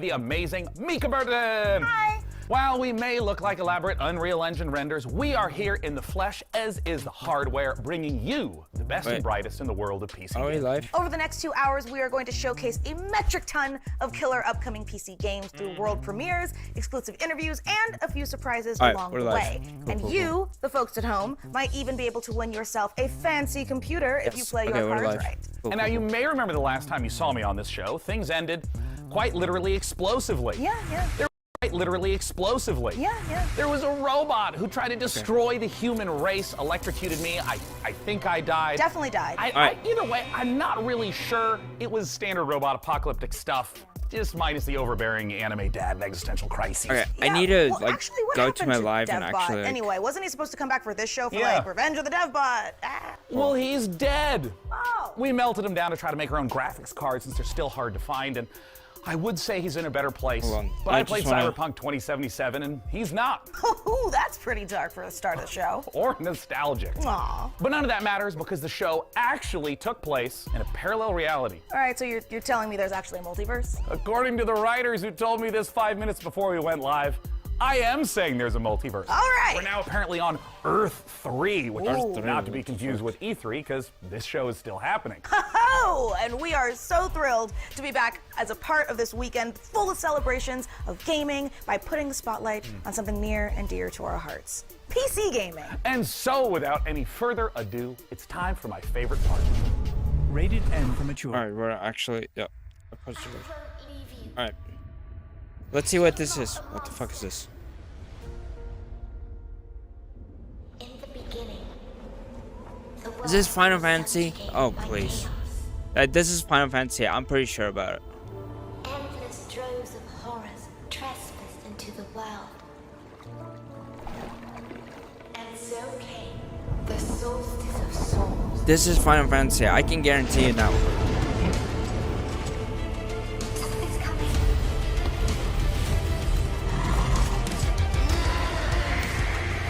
the amazing Mika Burton. Hi. While we may look like elaborate Unreal Engine renders, we are here in the flesh, as is the hardware, bringing you the best and brightest in the world of PC games. Live? Over the next 2 hours, we are going to showcase a metric ton of killer upcoming PC games through world premieres, exclusive interviews, and a few surprises along the way. And you, the folks at home, might even be able to win yourself a fancy computer if you play your cards right. And now you may remember the last time you saw me on this show, things ended quite literally explosively. Yeah. Quite literally explosively. Yeah. There was a robot who tried to destroy the human race, electrocuted me. I think I died. Definitely died. Either way, I'm not really sure. It was standard robot apocalyptic stuff, just minus the overbearing anime dad and existential crises. Okay, Yeah. I need to Well, actually, what go to my happened live and DevBot? actually. Anyway, wasn't he supposed to come back for this show for like Revenge of the DevBot? Well, he's dead. Oh. We melted him down to try to make our own graphics cards since they're still hard to find, and I would say he's in a better place. But I played Cyberpunk 2077 and he's not. Ooh, that's pretty dark for the start of the show. Or nostalgic. Aw. But none of that matters because the show actually took place in a parallel reality. All right, so you're telling me there's actually a multiverse? According to the writers who told me this 5 minutes before we went live, I am saying there's a multiverse. All right. We're now apparently on Earth 3, which is not to be confused with E3 because this show is still happening. Oh, and we are so thrilled to be back as a part of this weekend full of celebrations of gaming by putting the spotlight on something near and dear to our hearts. PC gaming. And so, without any further ado, it's time for my favorite part. Rated M for mature. Alright, we're actually Alright. Let's see what this is. What the fuck is this? In the beginning, Is this Final Fantasy? Oh, please. This is Final Fantasy. I'm pretty sure about it. endless droves of horrors trespassed into the world. And so came the solstice of souls. This is Final Fantasy. I can guarantee it now. Something's coming.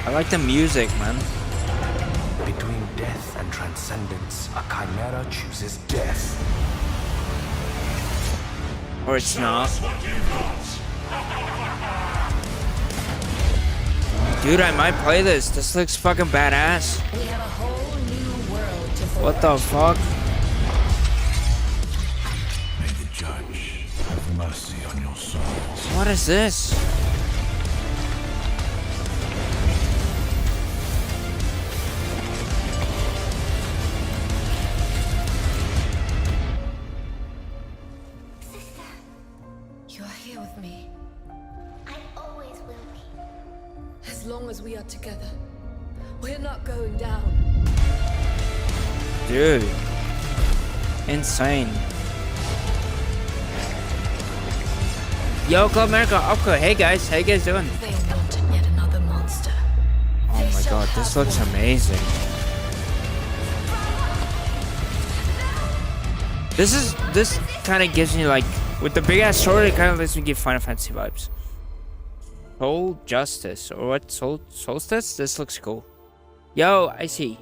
I like the music, man. Between death and transcendence, a chimera chooses death. Or it's not. Dude, I might play this. This looks fucking badass. We have a whole new world to What the fuck? May the judge have mercy on your souls. What is this? Sister, You're here with me. I always will be. As long as we are together, we're not going down. Dude. Insane. Yo, Club America, Upco. Hey guys, how you guys doing? They wanted yet another monster. Oh my god, this looks amazing. This kind of gives me like, with the big ass sword, it kind of lets me give Final Fantasy vibes. Soul Justice, or what? Solstice? This looks cool. Yo, I see.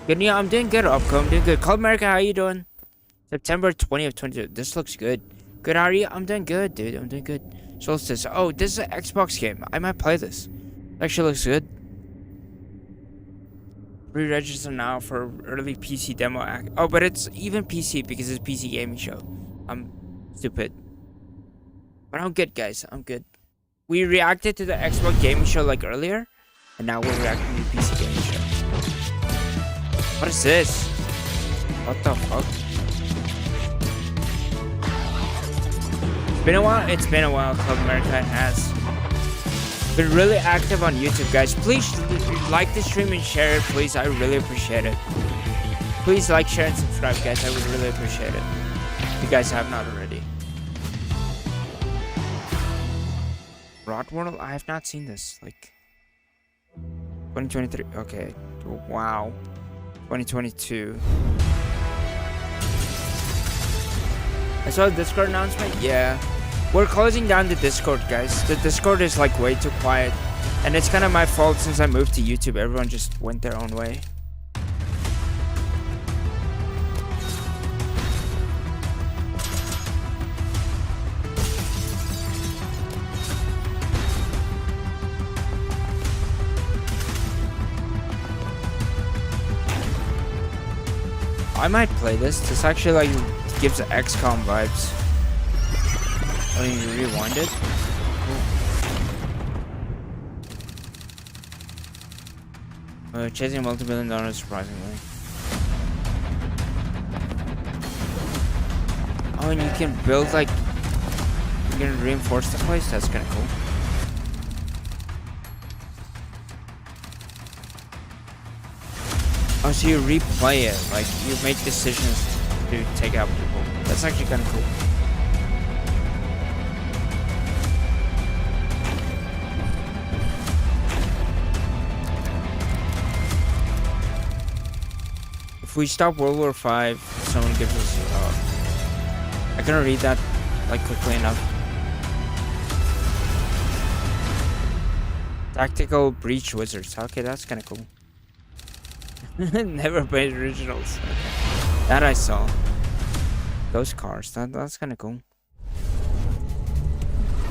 Good, yeah, I'm doing good, Upco. I'm doing good. Club America, how you doing? September 20th, 22. This looks good. Good, how are you? I'm doing good, dude. I'm doing good. Solstice. Oh, this is an Xbox game. I might play this. Actually looks good. Re-register now for early PC demo. Oh, but it's even PC because it's PC gaming show. I'm stupid. But I'm good, guys. I'm good. We reacted to the Xbox gaming show like earlier, and now we're reacting to the PC gaming show. What is this? What the fuck? Been a while? It's been a while. Club America has been really active on YouTube, guys. Please like the stream and share it, please. I really appreciate it. Please like, share, and subscribe, guys. I would really appreciate it if you guys have not already. Rot World? I have not seen this. Like 2023. Okay. Wow. 2022. I saw the Discord announcement. Yeah. We're closing down the Discord, guys. The Discord is like way too quiet. And it's kind of my fault since I moved to YouTube. Everyone just went their own way. I might play this. This actually like gives XCOM vibes. Oh, you rewind it? Chasing multi-billion-dollar surprisingly. Oh, and you can build like, you can reinforce the place. That's kind of cool. Oh, so you replay it, like you make decisions to take out people. That's actually kind of cool. If we stop World War V, someone gives us. I can read that like quickly enough. Tactical breach wizards. Okay, that's kind of cool. Never played originals. Okay. That I saw. Those cars. That's kind of cool.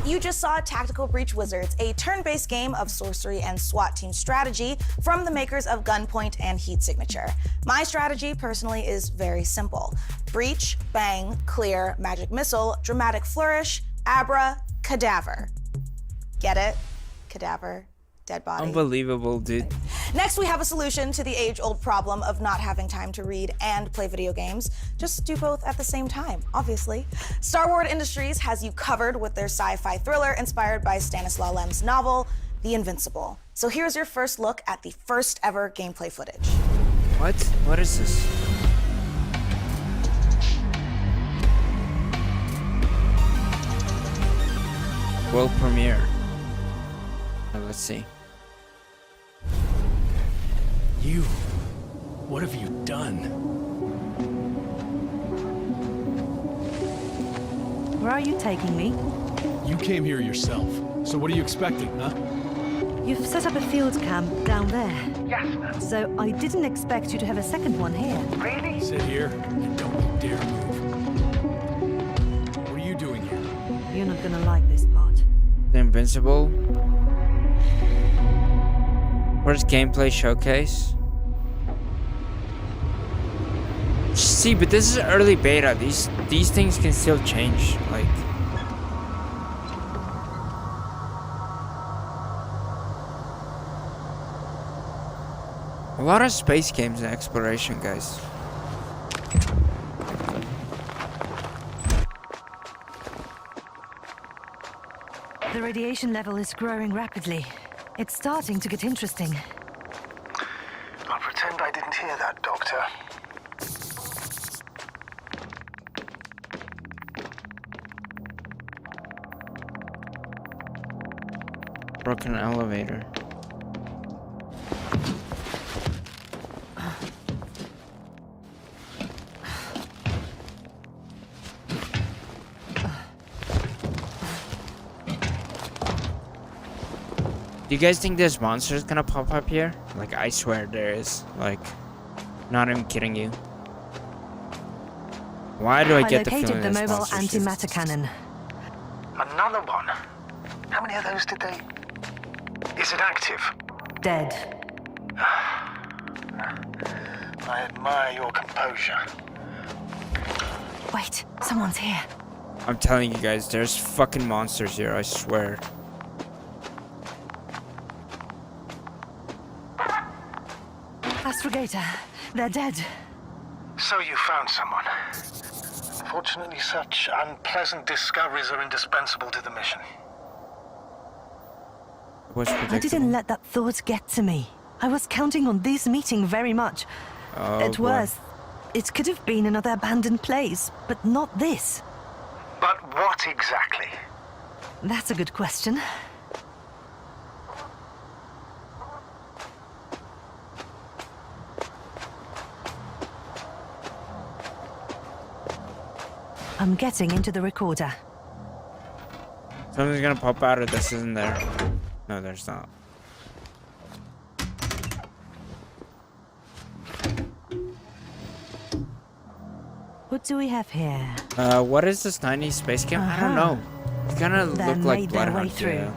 You just saw Tactical Breach Wizards, a turn-based game of sorcery and SWAT team strategy from the makers of Gunpoint and Heat Signature. My strategy, personally, is very simple. Breach, bang, clear, magic missile, dramatic flourish, abra, cadaver. Get it? Cadaver. Dead body. Unbelievable, dude. Next, we have a solution to the age-old problem of not having time to read and play video games. Just do both at the same time, obviously. Star Wars Industries has you covered with their sci-fi thriller inspired by Stanislaw Lem's novel, The Invincible. So here's your first look at the first ever gameplay footage. What? What is this? World premiere. Let's see. You. What have you done? Where are you taking me? You came here yourself. So what are you expecting, huh? You've set up a field camp down there. Yes, ma'am. So I didn't expect you to have a second one here. Really? Sit here and don't you dare move. What are you doing here? You're not gonna like this part. The Invincible. Where's gameplay showcase? See, but this is early beta. These things can still change. Like, a lot of space games and exploration, guys. The radiation level is growing rapidly. It's starting to get interesting. I'll pretend I didn't hear that, Doctor. Broken elevator. Do you guys think there's monsters gonna pop up here? Like, I swear there is. Like, not even kidding you. Why do I get the feeling located the there's mobile monsters antimatter cannon. Another one? How many of those did they... Is it active? Dead. I admire your composure. Wait, someone's here. I'm telling you guys, there's fucking monsters here, I swear. Astrogator, they're dead. So you found someone. Fortunately, such unpleasant discoveries are indispensable to the mission. I didn't let that thought get to me. I was counting on this meeting very much. At worst, it could have been another abandoned place, but not this. But what exactly? That's a good question. I'm getting into the recorder. Something's gonna pop out of this, isn't there? No, there's not. What do we have here? What is this 90s space game? I don't know. It kinda look like Bloodhound, yeah.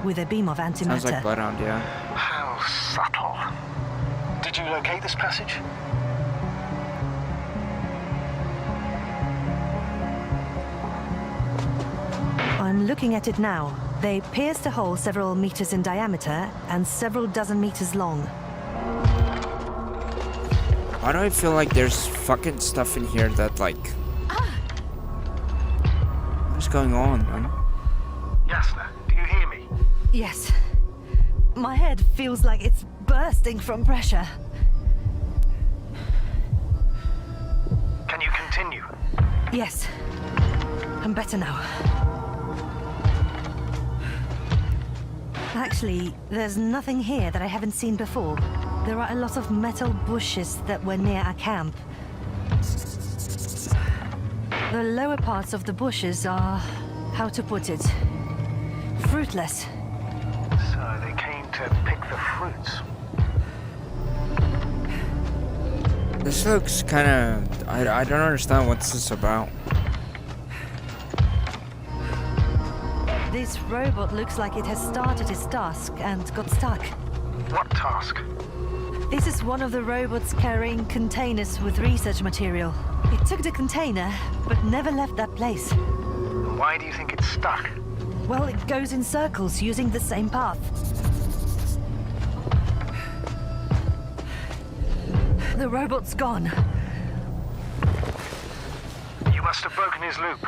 With a beam of antimatter. Sounds like Bloodhound, yeah. How subtle. Did you locate this passage? I'm looking at it now. They pierced a hole several meters in diameter and several dozen meters long. Why do I feel like there's fucking stuff in here that like... What's going on, man? Yasna, do you hear me? Yes. My head feels like it's bursting from pressure. Can you continue? Yes. I'm better now. Actually, there's nothing here that I haven't seen before. There are a lot of metal bushes that were near our camp. The lower parts of the bushes are, how to put it, fruitless. So they came to pick the fruits. This looks kind of... I don't understand what's this about. This robot looks like it has started its task and got stuck. What task? This is one of the robots carrying containers with research material. It took the container, but never left that place. Why do you think it's stuck? Well, it goes in circles using the same path. The robot's gone. You must have broken his loop.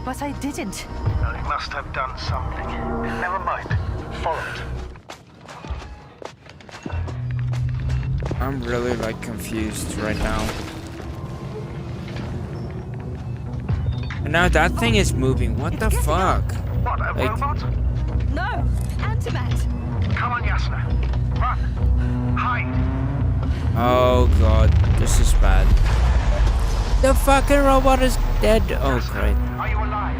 But I didn't. Well, he must have done something. Never mind. Follow it. I'm really like confused right now. And now that thing is moving. What the fuck? What, a Like- robot? No! Antimat! Come on, Yasna. Run. Hide. Oh god, this is bad. The fucking robot is dead. Oh great. Are you alive?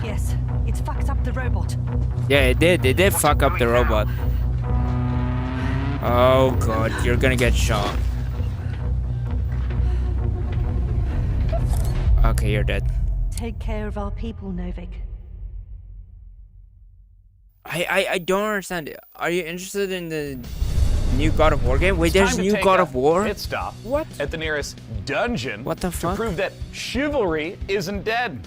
Yes, it's fucked up the robot. Yeah, it did. It did fuck up the robot. Oh god, you're gonna get shot. Okay, you're dead. Take care of our people, Novik. I don't understand. Are you interested in the new God of War game? Wait, It's there's time to new take God a of War? Pit stop. What? At the nearest dungeon. What the To fuck? prove that chivalry isn't dead.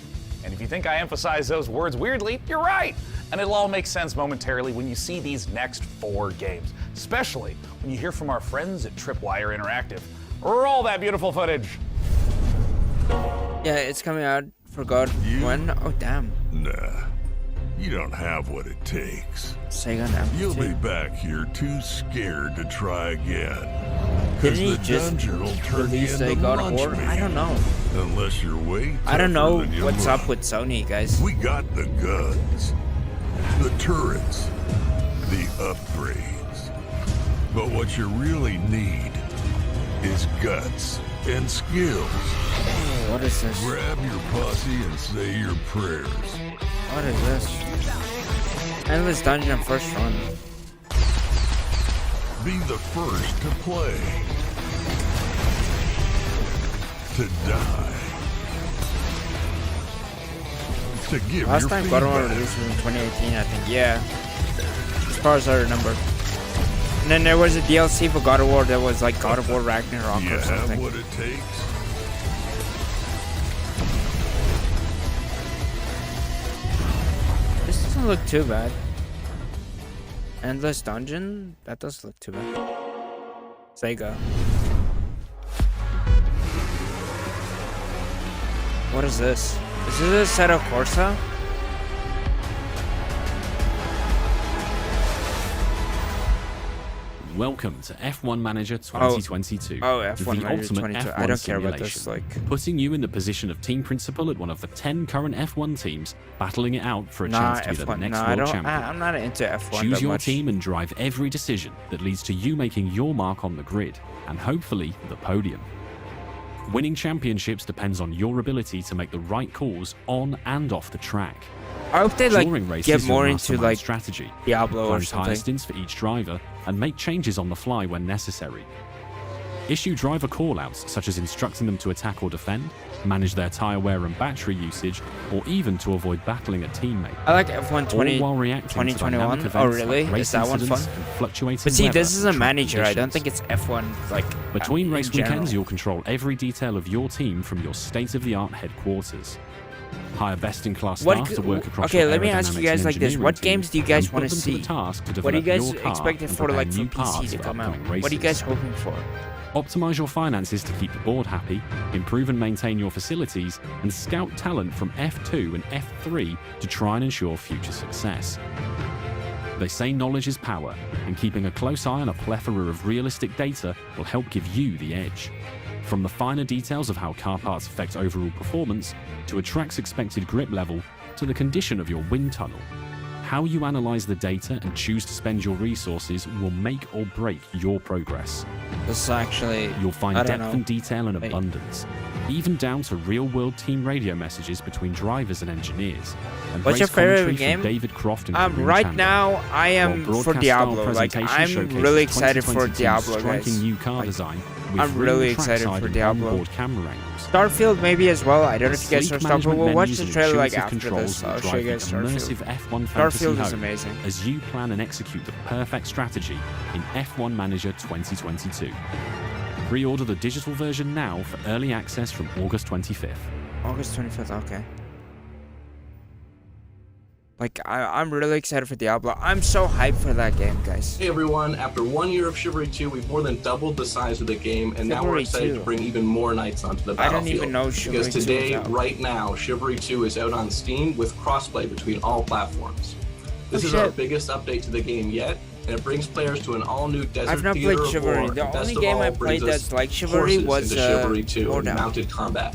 And if you think I emphasize those words weirdly, you're right. And it'll all make sense momentarily when you see these next 4 games, especially when you hear from our friends at Tripwire Interactive. Roll that beautiful footage. Yeah, it's coming out for God when? Oh damn. Nah, you don't have what it takes. Sega now. You'll be back here too scared to try again. Didn't 'Cause he the just dungeon will turn you release a into God of lunch War? meat. I don't know. Unless you're way I don't know tougher than you what's look. up with Sony, guys. We got the guns, the turrets, the upgrades. But what you really need is guts and skills. What is this? Grab your posse and say your prayers. What is this? Endless dungeon first run. Be the first to play. To die. To give Last your time God of War feedback. released was in 2018, I think. Yeah. As far as I remember. And then there was a DLC for God of War that was like God of War Ragnarok You or have something. what it takes. This doesn't look too bad. Endless dungeon? That does look too bad. Sega. What is this? Is this a set of Corsa? Welcome to F1 Manager 2022. Oh, F1 the Manager ultimate 2022. F1 I don't care about this, simulation, like... putting you in the position of team principal at one of the 10 current F1 teams, battling it out for a Nah, chance to be the F1. next Nah, world champion. I'm not into F1 Choose that your much. team and drive every decision that leads to you making your mark on the grid, and hopefully the podium. Winning championships depends on your ability to make the right calls on and off the track. I hope they like Touring races get will more into mastermind like strategy, Diablo or find tire something. stints for each driver, and make changes on the fly when necessary. Issue driver callouts, such as instructing them to attack or defend, manage their tire wear and battery usage, or even to avoid battling a teammate. I like F1 20, All while reacting to 2021. dynamic events Oh really? like race Is that one fun? incidents and fluctuating But see, weather this is a and track manager. I don't conditions. think it's F1 like Between in race general. weekends, you'll control every detail of your team from your state-of-the-art headquarters. Hire best-in-class staff to work across okay, your let me ask you guys like this. What team games do you guys and want put to them to see? the task to What are you develop guys your car expecting and for prepare like new for parts PC to for come out? upcoming What are you races. guys hoping for? Optimize your finances to keep the board happy, improve and maintain your facilities, and scout talent from F2 and F3 to try and ensure future success. They say knowledge is power, and keeping a close eye on a plethora of realistic data will help give you the edge. From the finer details of how car parts affect overall performance, to a track's expected grip level, to the condition of your wind tunnel. How you analyze the data and choose to spend your resources will make or break your progress. This is actually... You'll find depth and detail in abundance, even down to real-world team radio messages between drivers and engineers. What's your favorite game? David Croft and right now, I am for Diablo. Like, I'm really excited for Diablo, guys. New car design I'm really excited for Diablo. Camera angles. Starfield maybe as well. I don't know if you guys saw Starfield. We'll watch the trailer like after controls this. I'll show you guys Starfield. F1 Starfield is amazing. As you plan and execute the perfect strategy in F1 Manager 2022. Pre-order the digital version now for early access from August 25th. August 25th, okay. Like, I'm really excited for Diablo. I'm so hyped for that game, guys. Hey everyone, after 1 year of Chivalry 2, we've more than doubled the size of the game, and now we're excited to bring even more knights onto the battlefield. I don't even know Chivalry 2 because today, is out. right now, Chivalry 2 is out on Steam with crossplay between all platforms. This is our biggest update to the game yet, and it brings players to an all-new desert I've not theater played of Chivalry. war. The only game I played that's like Chivalry was Chivalry 2 and Waldo. mounted combat.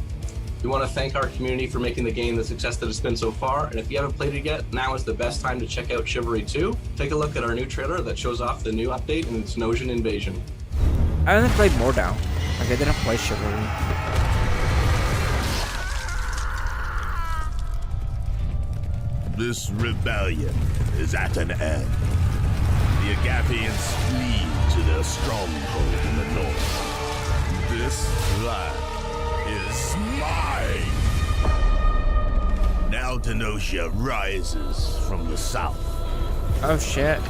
We want to thank our community for making the game the success that it's been so far, and if you haven't played it yet, now is the best time to check out Chivalry 2. Take a look at our new trailer that shows off the new update and its Nosian invasion. I haven't played Waldo. Like, I didn't play Chivalry. This rebellion is at an end. The Agathians flee to their stronghold in the north. This land is mine! Now Denosia rises from the south. Oh shit.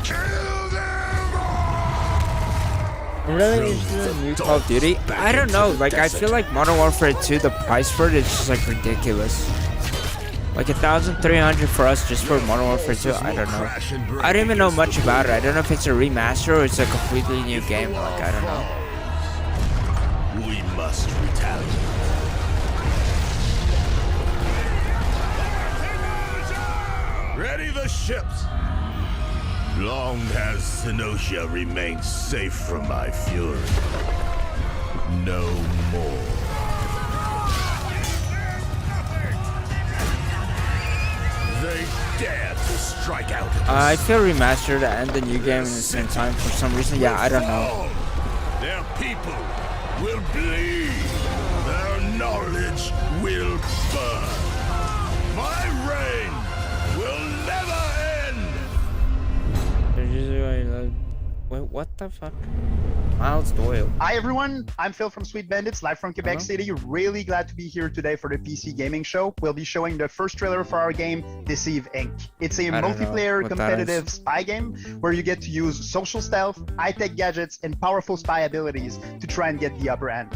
Kill them all! Really into the new Call of Duty? I don't know, like I feel like Modern Warfare 2, the price for it is just like ridiculous. Like 1,300 for us just for Modern Warfare 2, I don't know. I don't even know much about it. I don't know if it's a remaster or it's a completely new game, like I don't know. We must retaliate. Ready the ships! Long has Denosia remained safe from my fury. No more. They dare to strike out. I feel remastered and the new game at the same time for some reason. Yeah, I don't know. Their people will bleed. Their knowledge will burn. My reign will never end. Wait, what the fuck? Miles Doyle. Hi everyone, I'm Phil from Sweet Bandits, live from Quebec City. Really glad to be here today for the PC gaming show. We'll be showing the first trailer for our game, Deceive Inc. It's a multiplayer competitive spy game where you get to use social stealth, high-tech gadgets, and powerful spy abilities to try and get the upper hand.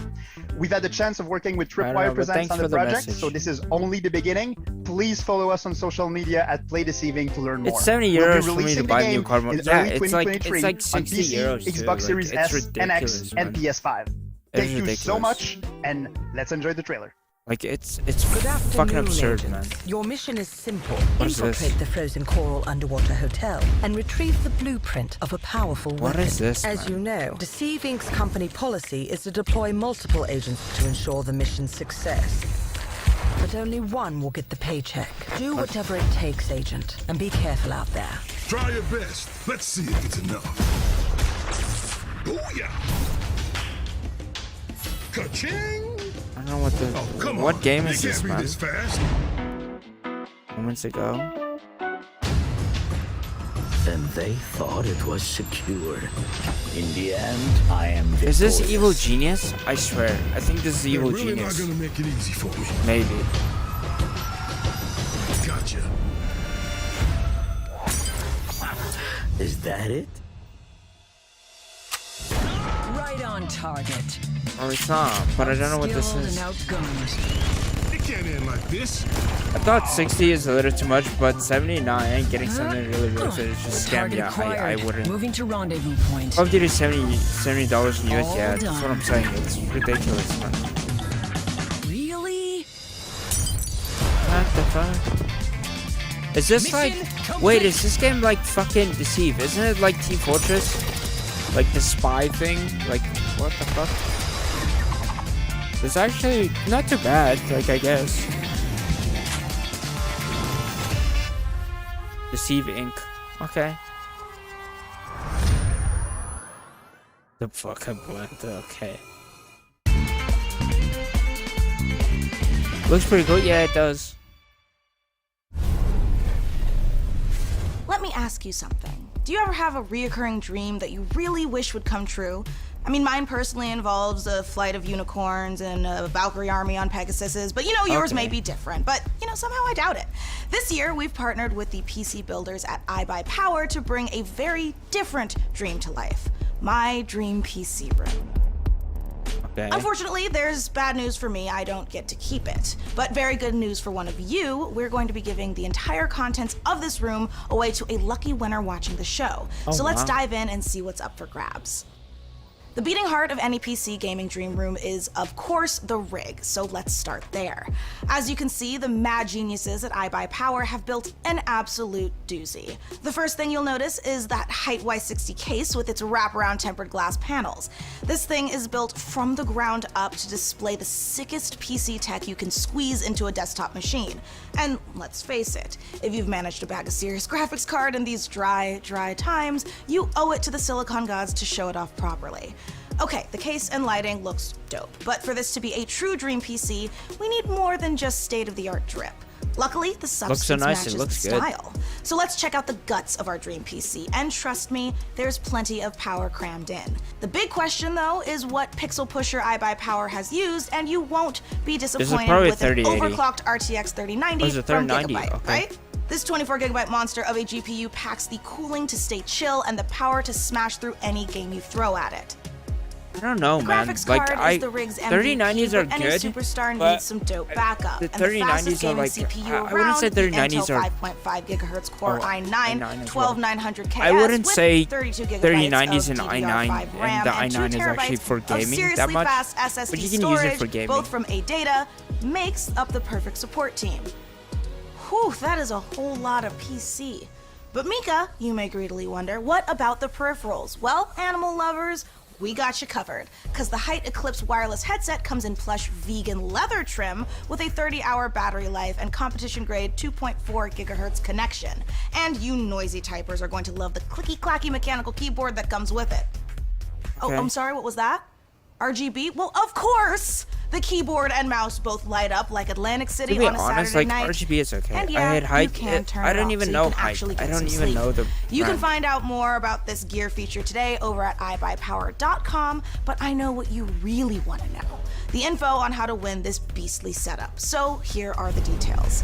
We've had the chance of working with Tripwire Presents on the project, so this is only the beginning. Please follow us on social media at Play Deceiving to learn more. It's 70 euros for me to buy a new card. Yeah, it's like 60 euros. Xbox Series S, ridiculous, NX, and PS5. Thank you so much, and let's enjoy the trailer. Like, it's fucking absurd, man. Your mission is simple. What is this? Infiltrate the frozen coral underwater hotel and retrieve the blueprint of a powerful weapon. What is this, As you know, Deceive Inc.'s company policy is to deploy multiple agents to ensure the mission's success. But only one will get the paycheck. Do whatever it takes, Agent, and be careful out there. Try your best. Let's see if it's enough. Booyah! Ka-ching! I don't know what the... what game is this, man? This fast. Moments ago. And they thought it was secured. In the end, I am victorious. Is this Evil Genius? I swear. I think this is Evil They're really Genius. not gonna make it easy for me. Maybe. Gotcha. Is that it? Right on target. Oh, it's not. But I don't know what this is. It get in like this. I thought 60 is a little too much, but 79 getting something really worth it is just scam. Yeah, I wouldn't. Moving to rendezvous point. Call of Duty $70 in US. Yeah, that's what I'm saying. It's ridiculous, man. Really? What the fuck? Is this like? Wait, is this game like fucking Deceive? Isn't it like Team Fortress? Like the spy thing? Like what the fuck? It's actually not too bad. Like I guess. Deceive Inc. Okay. The fuck I went. Okay. Looks pretty cool. Yeah, it does. Let me ask you something. Do you ever have a reoccurring dream that you really wish would come true? I mean, mine personally involves a flight of unicorns and a Valkyrie army on Pegasuses, but you know, yours may be different, but you know, somehow I doubt it. This year, we've partnered with the PC builders at iBuyPower to bring a very different dream to life. My dream PC room. Okay. Unfortunately, there's bad news for me. I don't get to keep it. But very good news for one of you. We're going to be giving the entire contents of this room away to a lucky winner watching the show. So let's dive in and see what's up for grabs. The beating heart of any PC gaming dream room is, of course, the rig, so let's start there. As you can see, the mad geniuses at iBuyPower have built an absolute doozy. The first thing you'll notice is that height Y60 case with its wraparound tempered glass panels. This thing is built from the ground up to display the sickest PC tech you can squeeze into a desktop machine. And let's face it, if you've managed to bag a serious graphics card in these dry times, you owe it to the silicon gods to show it off properly. Okay, the case and lighting looks dope, but for this to be a true dream PC, we need more than just state-of-the-art drip. Luckily, the substance matches the style. So let's check out the guts of our dream PC, and trust me, there's plenty of power crammed in. The big question, though, is what pixel pusher iBuyPower has used, and you won't be disappointed with an overclocked RTX 3090 from Gigabyte, right? This 24GB monster of a GPU packs the cooling to stay chill and the power to smash through any game you throw at it. I don't know, man. Graphics Like card is the rig's MVP, 3090s are but any good, superstar but needs some dope backup. the And the 3090s fastest are gaming like CPU I wouldn't say 3090s are 5.5 gigahertz Core i9 12900KS I wouldn't with say 32 gigabytes 3090s of and DDR5 i9 RAM and the and 2 i9 is terabytes actually for of gaming that seriously much, fast SSD but you can storage, use it for gaming. both from ADATA, makes up the perfect support team. Whew, that is a whole lot of PC. But Mika, you may greedily wonder, what about the peripherals? Well, animal lovers, we got you covered, because the Height Eclipse wireless headset comes in plush vegan leather trim with a 30-hour battery life and competition-grade 2.4 gigahertz connection. And you noisy typers are going to love the clicky-clacky mechanical keyboard that comes with it. Oh, I'm sorry, what was that? RGB? Well, of course! The keyboard and mouse both light up like Atlantic City on a Saturday night. RGB is okay. And I had height. I don't even know height. I don't even know the. You can find out more about this gear feature today over at iBuyPower.com, but I know what you really want to know. The info on how to win this beastly setup. So here are the details.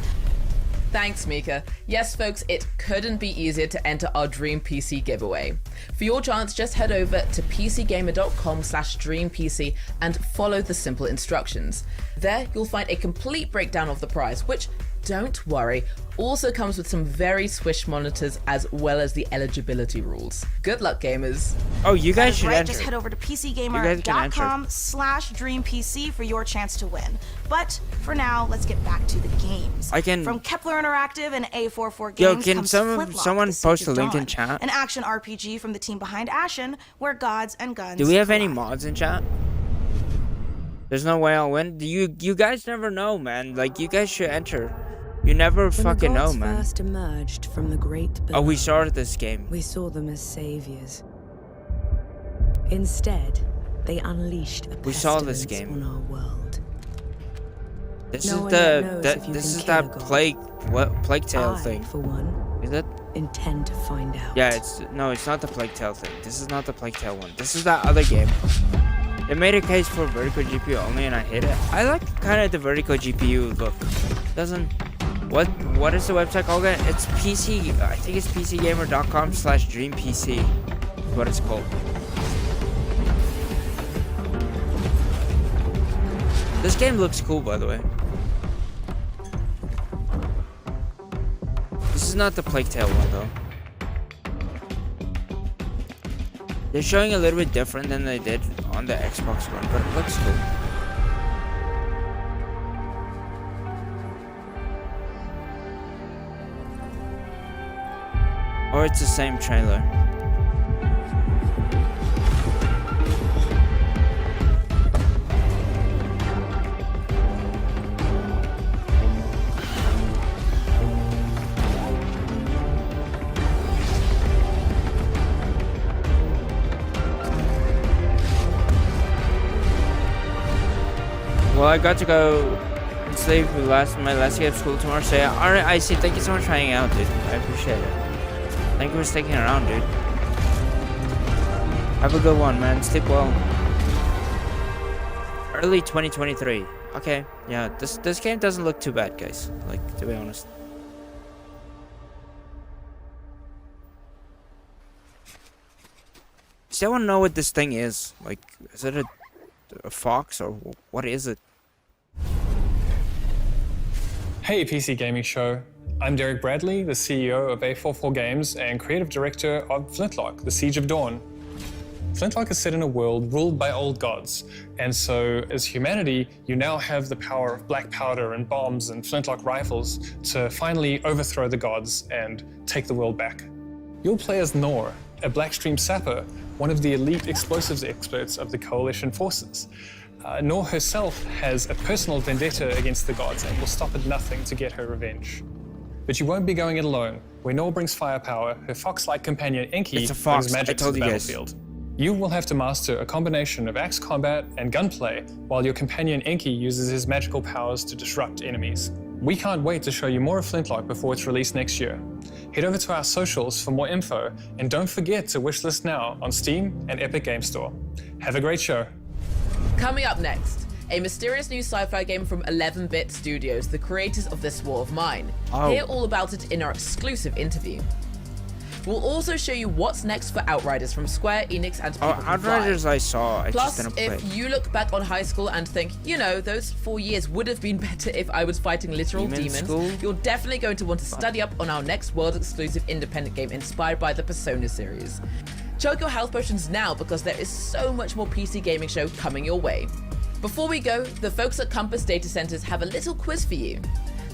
Thanks, Mika. Yes, folks, it couldn't be easier to enter our Dream PC giveaway. For your chance, just head over to pcgamer.com/dreampc and follow the simple instructions. There, you'll find a complete breakdown of the prize, which, don't worry, also comes with some very swish monitors as well as the eligibility rules. Good luck, gamers. Oh, you guys should enter. Just head over to pcgamer.com/dreampc for your chance to win. But for now, let's get back to the games. From Kepler Interactive and A44 Games comes Flintlock, someone post a link in chat? An action RPG from the team behind Ashen, where gods and guns Do we have any mods in chat? There's no way I'll win. You guys never know, man. Like, you guys should enter. You never fucking know, man. First emerged from the great below, we started this game. We saw them as saviors. Instead, they unleashed a pestilence on our world. This is that plague tale thing. For one, is it? Intend to find out. Yeah, it's not the plague tale thing. This is not the plague tale one. This is that other game. It made a case for vertical GPU only, and I hate it. I like kind of the vertical GPU look. What is the website called again? It's PC. I think it's pcgamer.com/dreampc. Is what it's called. This game looks cool, by the way. This is not the Plague Tale one though. They're showing a little bit different than they did on the Xbox One, but it looks cool. Or it's the same trailer. Well, I got to go and sleep my last day of school tomorrow. So yeah, alright, I see. Thank you so much for hanging out, dude. I appreciate it. Thank you for sticking around, dude. Have a good one, man. Sleep well. Early 2023. Okay, yeah, this game doesn't look too bad, guys. Like, to be honest. Does anyone know what this thing is? Like, is it a fox or what is it? Hey, PC Gaming Show. I'm Derek Bradley, the CEO of A44 Games and creative director of Flintlock, The Siege of Dawn. Flintlock is set in a world ruled by old gods, and so as humanity, you now have the power of black powder and bombs and flintlock rifles to finally overthrow the gods and take the world back. You'll play as Nor, a Blackstream sapper, one of the elite explosives experts of the Coalition forces. Nor herself has a personal vendetta against the gods and will stop at nothing to get her revenge. But you won't be going it alone. Where Nor brings firepower, her fox-like companion Enki brings magic to the battlefield. You will have to master a combination of axe combat and gunplay, while your companion Enki uses his magical powers to disrupt enemies. We can't wait to show you more of Flintlock before it's released next year. Head over to our socials for more info, and don't forget to wishlist now on Steam and Epic Game Store. Have a great show. Coming up next, a mysterious new sci-fi game from 11-Bit Studios, the creators of This War of Mine. Hear all about it in our exclusive interview. We'll also show you what's next for Outriders from Square Enix and People Can Fly. Outriders I saw, I Plus, just didn't play. if you look back on high school and think, you know, those 4 years would have been better if I was fighting literal demons, you're definitely going to want to study up on our next world-exclusive independent game inspired by the Persona series. Choke your health potions now because there is so much more PC Gaming Show coming your way. Before we go, the folks at Compass Data Centers have a little quiz for you.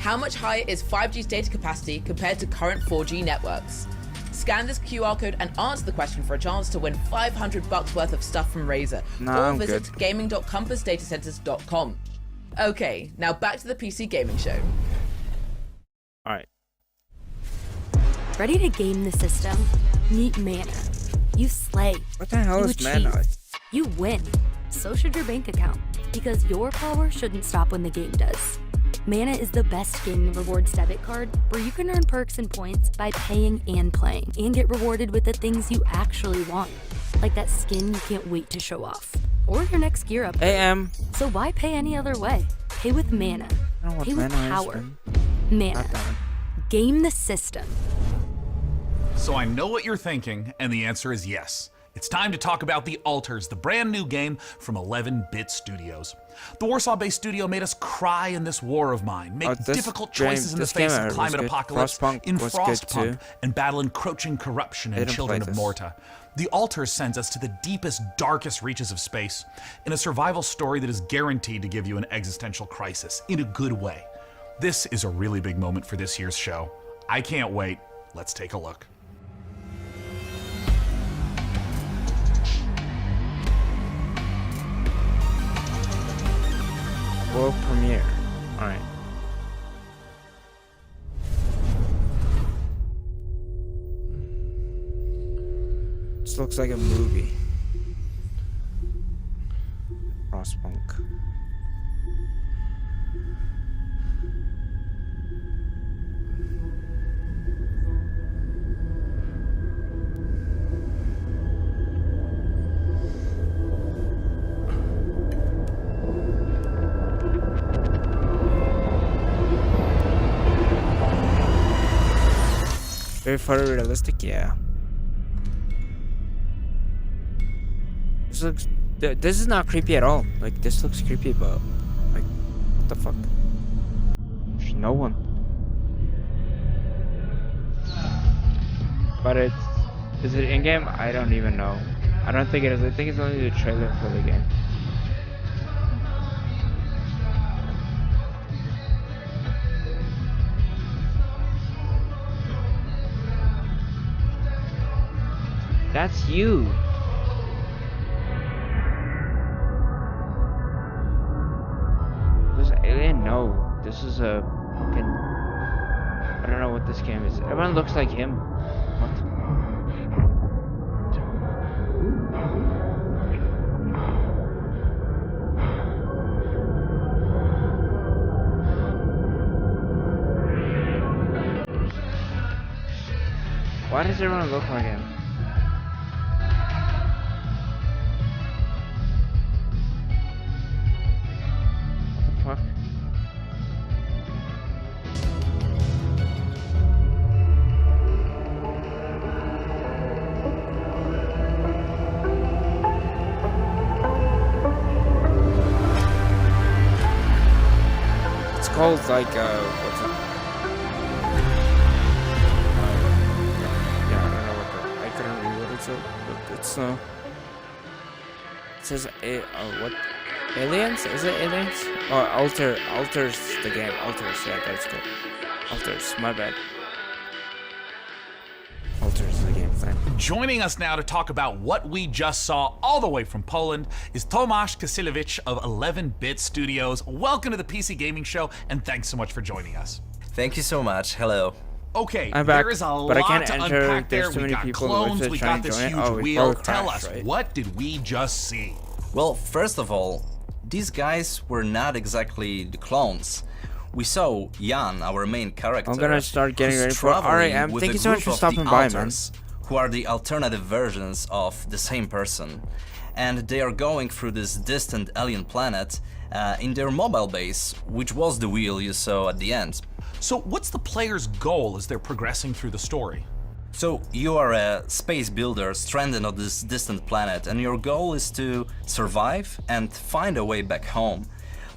How much higher is 5G's data capacity compared to current 4G networks? Scan this QR code and answer the question for a chance to win $500 worth of stuff from Razer. Or visit gaming.compassdatacenters.com. Okay, now back to the PC Gaming Show. Alright. Ready to game the system? Meet Mana. You slay. What the hell is Mana? You win. So should your bank account. Because your power shouldn't stop when the game does. Mana is the best gaming rewards debit card where you can earn perks and points by paying and playing and get rewarded with the things you actually want. Like that skin you can't wait to show off. Or your next gear upgrade. So why pay any other way? Pay with Mana. Pay with power. Mana. Game the system. So I know what you're thinking, and the answer is yes. It's time to talk about The Alters, the brand new game from 11-Bit Studios. The Warsaw-based studio made us cry in this war of mine, make difficult choices in the face of climate apocalypse, in Frostpunk, and battle encroaching corruption in Children of Morta. The Alters sends us to the deepest, darkest reaches of space, in a survival story that is guaranteed to give you an existential crisis, in a good way. This is a really big moment for this year's show. I can't wait. Let's take a look. World premiere. Alright. This looks like a movie. Frostpunk. Very photorealistic, yeah. This looks. This is not creepy at all. Like, this looks creepy, but like, what the fuck? There's no one. But is it in-game? I don't even know. I don't think it is. I think it's only the trailer for the game. That's you. This alien? No. This is a fucking... I don't know what this game is. Everyone looks like him. What? Why does everyone look like him? What the fuck? It's called like what's it? It's it says what aliens? Is it aliens? Oh, alters the game. Alters, yeah, that's cool. Alters, my bad. Alters the game thing. Joining us now to talk about what we just saw all the way from Poland is Tomasz Kasilewicz of 11-Bit Studios. Welcome to the PC Gaming Show, and thanks so much for joining us. Thank you so much. Hello. Okay, I'm back, there is a but lot I can't to enter. unpack there. There's too We many got people clones, we got this huge wheel. Tell us, right? what did we just see? Well, first of all, these guys were not exactly the clones. We saw Jan, our main character. I'm gonna start getting ready for RAM. Thank you so much for stopping by, man. Who are the alternative versions of the same person. And they are going through this distant alien planet in their mobile base, which was the wheel you saw at the end. So what's the player's goal as they're progressing through the story? So you are a space builder stranded on this distant planet, and your goal is to survive and find a way back home.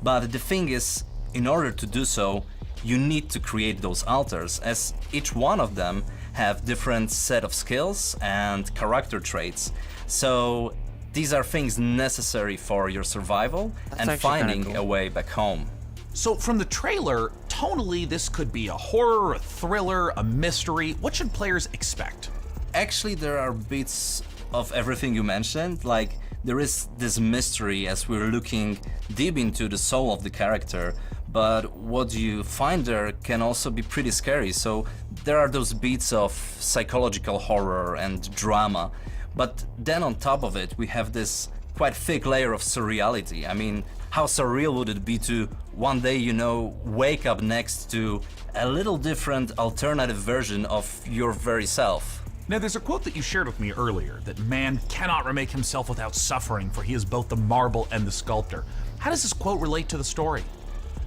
But the thing is, in order to do so, you need to create those alters, as each one of them have different set of skills and character traits. So these are things necessary for your survival and finding a way back home. So from the trailer, tonally this could be a horror, a thriller, a mystery. What should players expect? Actually, there are bits of everything you mentioned. Like, there is this mystery as we're looking deep into the soul of the character, but what you find there can also be pretty scary. So there are those beats of psychological horror and drama, but then on top of it we have this quite thick layer of surreality. I mean, how surreal would it be to one day, you know, wake up next to a little different alternative version of your very self? Now, there's a quote that you shared with me earlier, that man cannot remake himself without suffering, for he is both the marble and the sculptor. How does this quote relate to the story?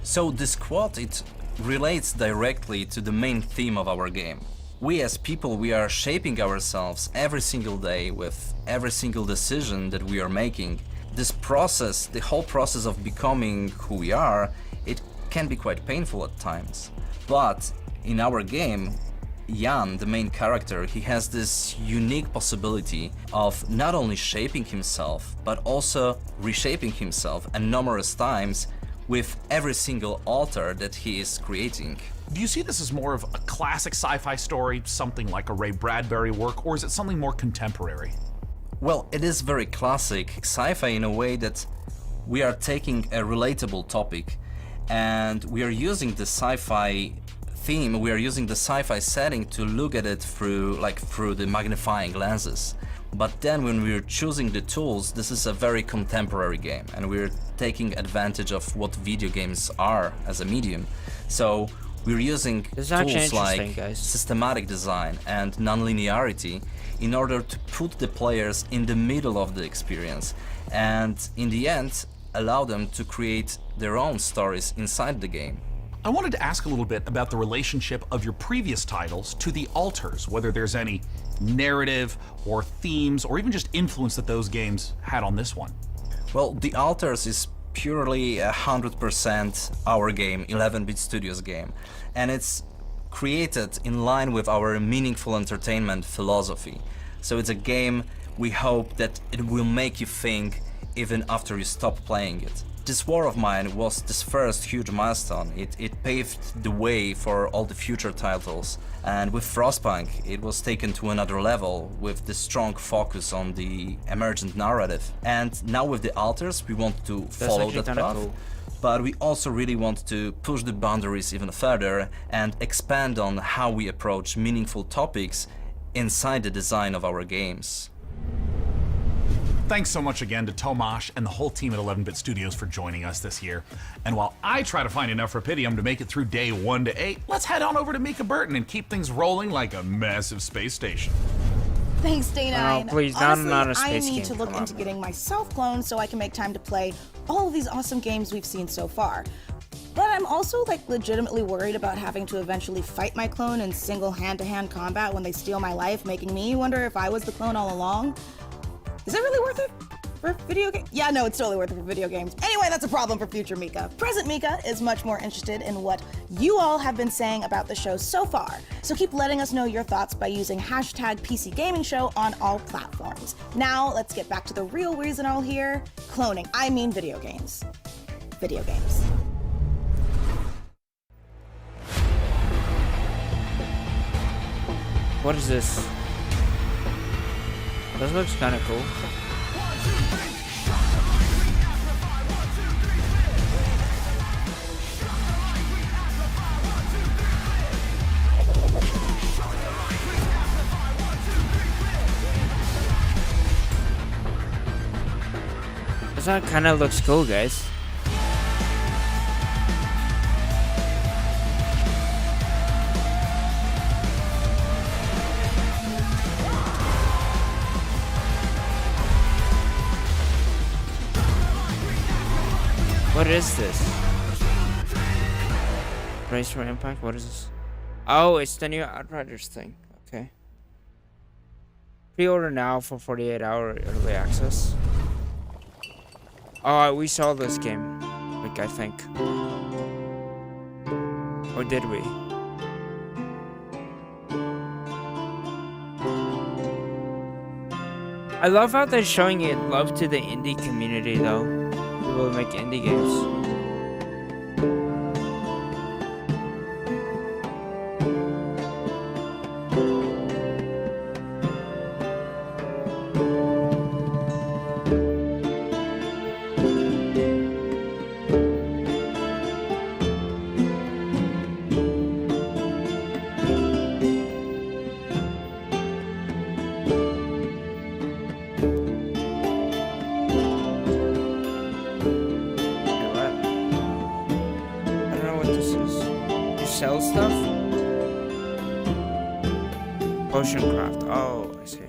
So this quote, it relates directly to the main theme of our game. We as people, we are shaping ourselves every single day with every single decision that we are making. This process, the whole process of becoming who we are, it can be quite painful at times. But in our game, Jan, the main character, he has this unique possibility of not only shaping himself, but also reshaping himself and numerous times with every single altar that he is creating. Do you see this as more of a classic sci-fi story, something like a Ray Bradbury work, or is it something more contemporary? Well, it is very classic sci-fi in a way that we are taking a relatable topic and we are using the sci-fi theme, we are using the sci-fi setting to look at it through the magnifying lenses. But then when we're choosing the tools, this is a very contemporary game and we're taking advantage of what video games are as a medium. So we're using tools like systematic design and non-linearity in order to put the players in the middle of the experience and in the end allow them to create their own stories inside the game. I wanted to ask a little bit about the relationship of your previous titles to the alters, whether there's any narrative or themes or even just influence that those games had on this one. Well, the alters is purely 100% our game, 11-Bit Studios game, and it's created in line with our meaningful entertainment philosophy. So it's a game we hope that it will make you think even after you stop playing it. This War of Mine was this first huge milestone. It paved the way for all the future titles. And with Frostpunk, it was taken to another level with the strong focus on the emergent narrative. And now with the Altars, we want to follow that path. Cool. But we also really want to push the boundaries even further and expand on how we approach meaningful topics inside the design of our games. Thanks so much again to Tomasz and the whole team at 11-Bit Studios for joining us this year. And while I try to find enough Rapidium to make it through day 1 to 8, let's head on over to Mika Burton and keep things rolling like a massive space station. Thanks, Day9. Oh, please, honestly, not a space I need game. to look into getting myself cloned so I can make time to play all of these awesome games we've seen so far. But I'm also legitimately worried about having to eventually fight my clone in single hand-to-hand combat when they steal my life, making me wonder if I was the clone all along. Is it really worth it for video games? Yeah, no, it's totally worth it for video games. Anyway, that's a problem for future Mika. Present Mika is much more interested in what you all have been saying about the show so far. So keep letting us know your thoughts by using hashtag PC Gaming Show on all platforms. Now, let's get back to the real reason all here. Cloning. I mean video games. Video games. What is this? This looks kind of cool. This one kind of looks cool, guys. What is this? Race for Impact? What is this? Oh, it's the new Outriders thing. Okay. Pre-order now for 48-hour early access. Oh, we saw this game. Like, I think. Or did we? I love how they're showing it love to the indie community, though. People make indie games. Sell stuff? Potion craft. Oh, I see.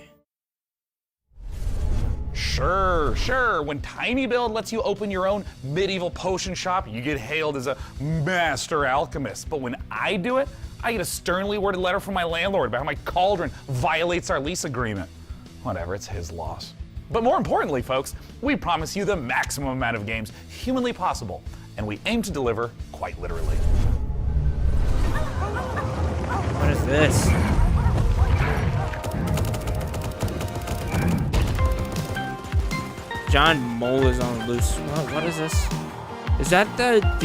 Sure. When Tiny Build lets you open your own medieval potion shop, you get hailed as a master alchemist. But when I do it, I get a sternly worded letter from my landlord about how my cauldron violates our lease agreement. Whatever, it's his loss. But more importantly, folks, we promise you the maximum amount of games humanly possible, and we aim to deliver quite literally. What is this? John Moel is on the loose. What is this? Is that that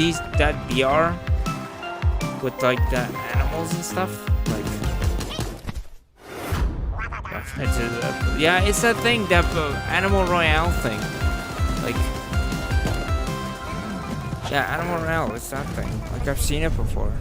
BR with like the animals and stuff? Like, yeah, it's that thing, that Animal Royale thing. Like, yeah, Animal Royale. It's that thing. Like, I've seen it before.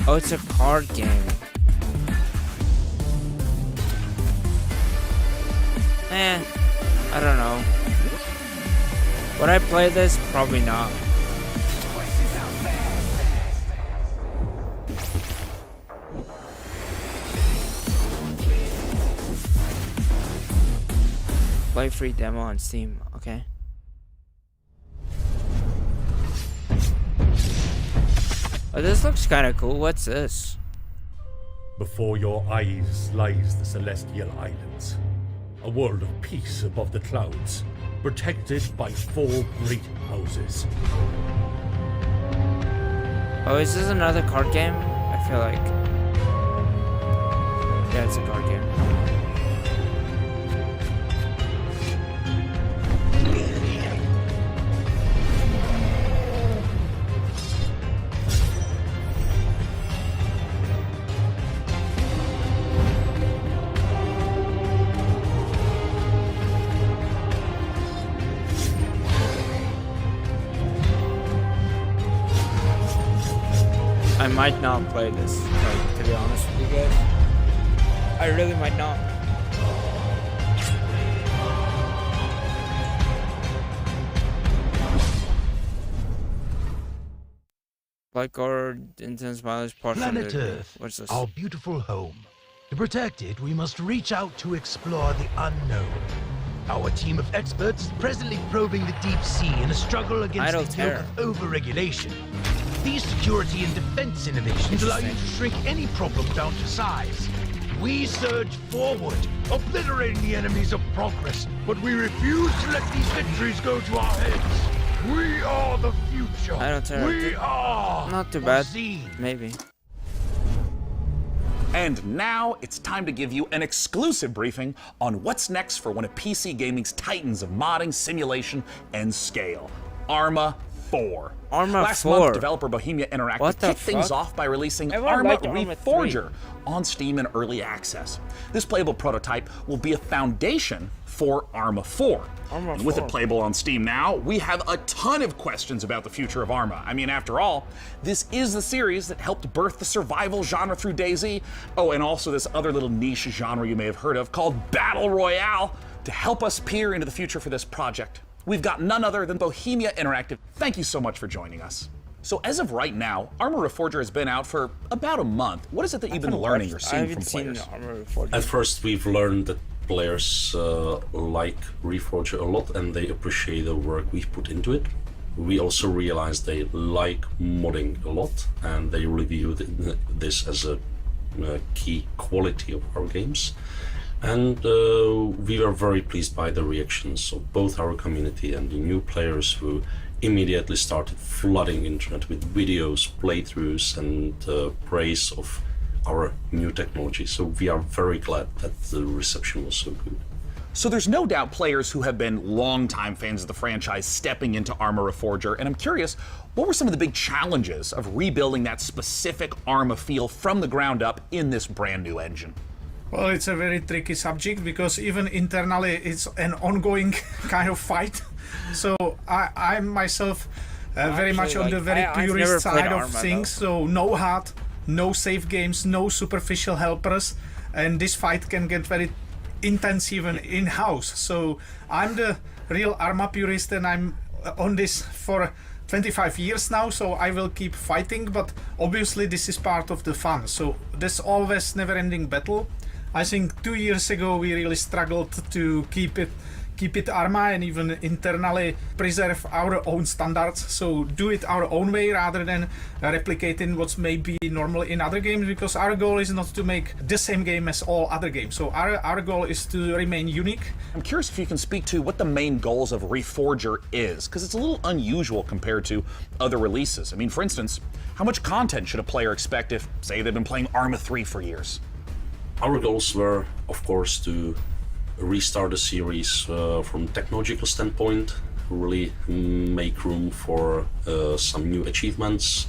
Oh, it's a card game. I don't know. Would I play this? Probably not. Play free demo on Steam, okay. Oh, this looks kind of cool. What's this? Before your eyes lies the Celestial Islands, a world of peace above the clouds, protected by 4 great houses. Oh, is this another card game? I feel like... Yeah, it's a card game. I might not play this, like, to be honest with you guys. I really might not. Like our intense mileage part Planet of the... Earth, What's this? our beautiful home. To protect it, we must reach out to explore the unknown. Our team of experts is presently probing the deep sea in a struggle against the yoke of over-regulation. These security and defense innovations allow you to shrink any problem down to size. We surge forward, obliterating the enemies of progress, but we refuse to let these victories go to our heads. We are the future. I don't care. We are. Not too bad. Maybe. And now it's time to give you an exclusive briefing on what's next for one of PC gaming's titans of modding, simulation, and scale, Arma 4. Last month, developer Bohemia Interactive kicked things off by releasing Arma Reforger on Steam in early access. This playable prototype will be a foundation for Arma 4. And with it playable on Steam now, we have a ton of questions about the future of Arma. I mean, after all, this is the series that helped birth the survival genre through DayZ. Oh, and also this other little niche genre you may have heard of called Battle Royale. To help us peer into the future for this project, we've got none other than Bohemia Interactive. Thank you so much for joining us. So as of right now, Arma Reforger has been out for about a month. What is it that you've been learning or seeing from players? At first, we've learned that players like Reforger a lot and they appreciate the work we've put into it. We also realized they like modding a lot and they review this as a key quality of our games. And we were very pleased by the reactions of both our community and the new players who immediately started flooding internet with videos, playthroughs, and praise of our new technology. So we are very glad that the reception was so good. So there's no doubt players who have been longtime fans of the franchise stepping into Arma Reforger, and I'm curious, what were some of the big challenges of rebuilding that specific Arma feel from the ground up in this brand new engine? Well, it's a very tricky subject because even internally it's an ongoing kind of fight. So I'm myself very much on the very purist side of things. So no HUD, no save games, no superficial helpers, and this fight can get very intense even in-house. So I'm the real Arma purist and I'm on this for 25 years now, so I will keep fighting, but obviously this is part of the fun. So there's always never-ending battle. I think 2 years ago we really struggled to keep it Arma and even internally preserve our own standards. So do it our own way rather than replicating what's maybe normal in other games, because our goal is not to make the same game as all other games. So our goal is to remain unique. I'm curious if you can speak to what the main goals of Reforger is, because it's a little unusual compared to other releases. I mean, for instance, how much content should a player expect if, say, they've been playing Arma 3 for years? Our goals were, of course, to restart the series from a technological standpoint, really make room for some new achievements,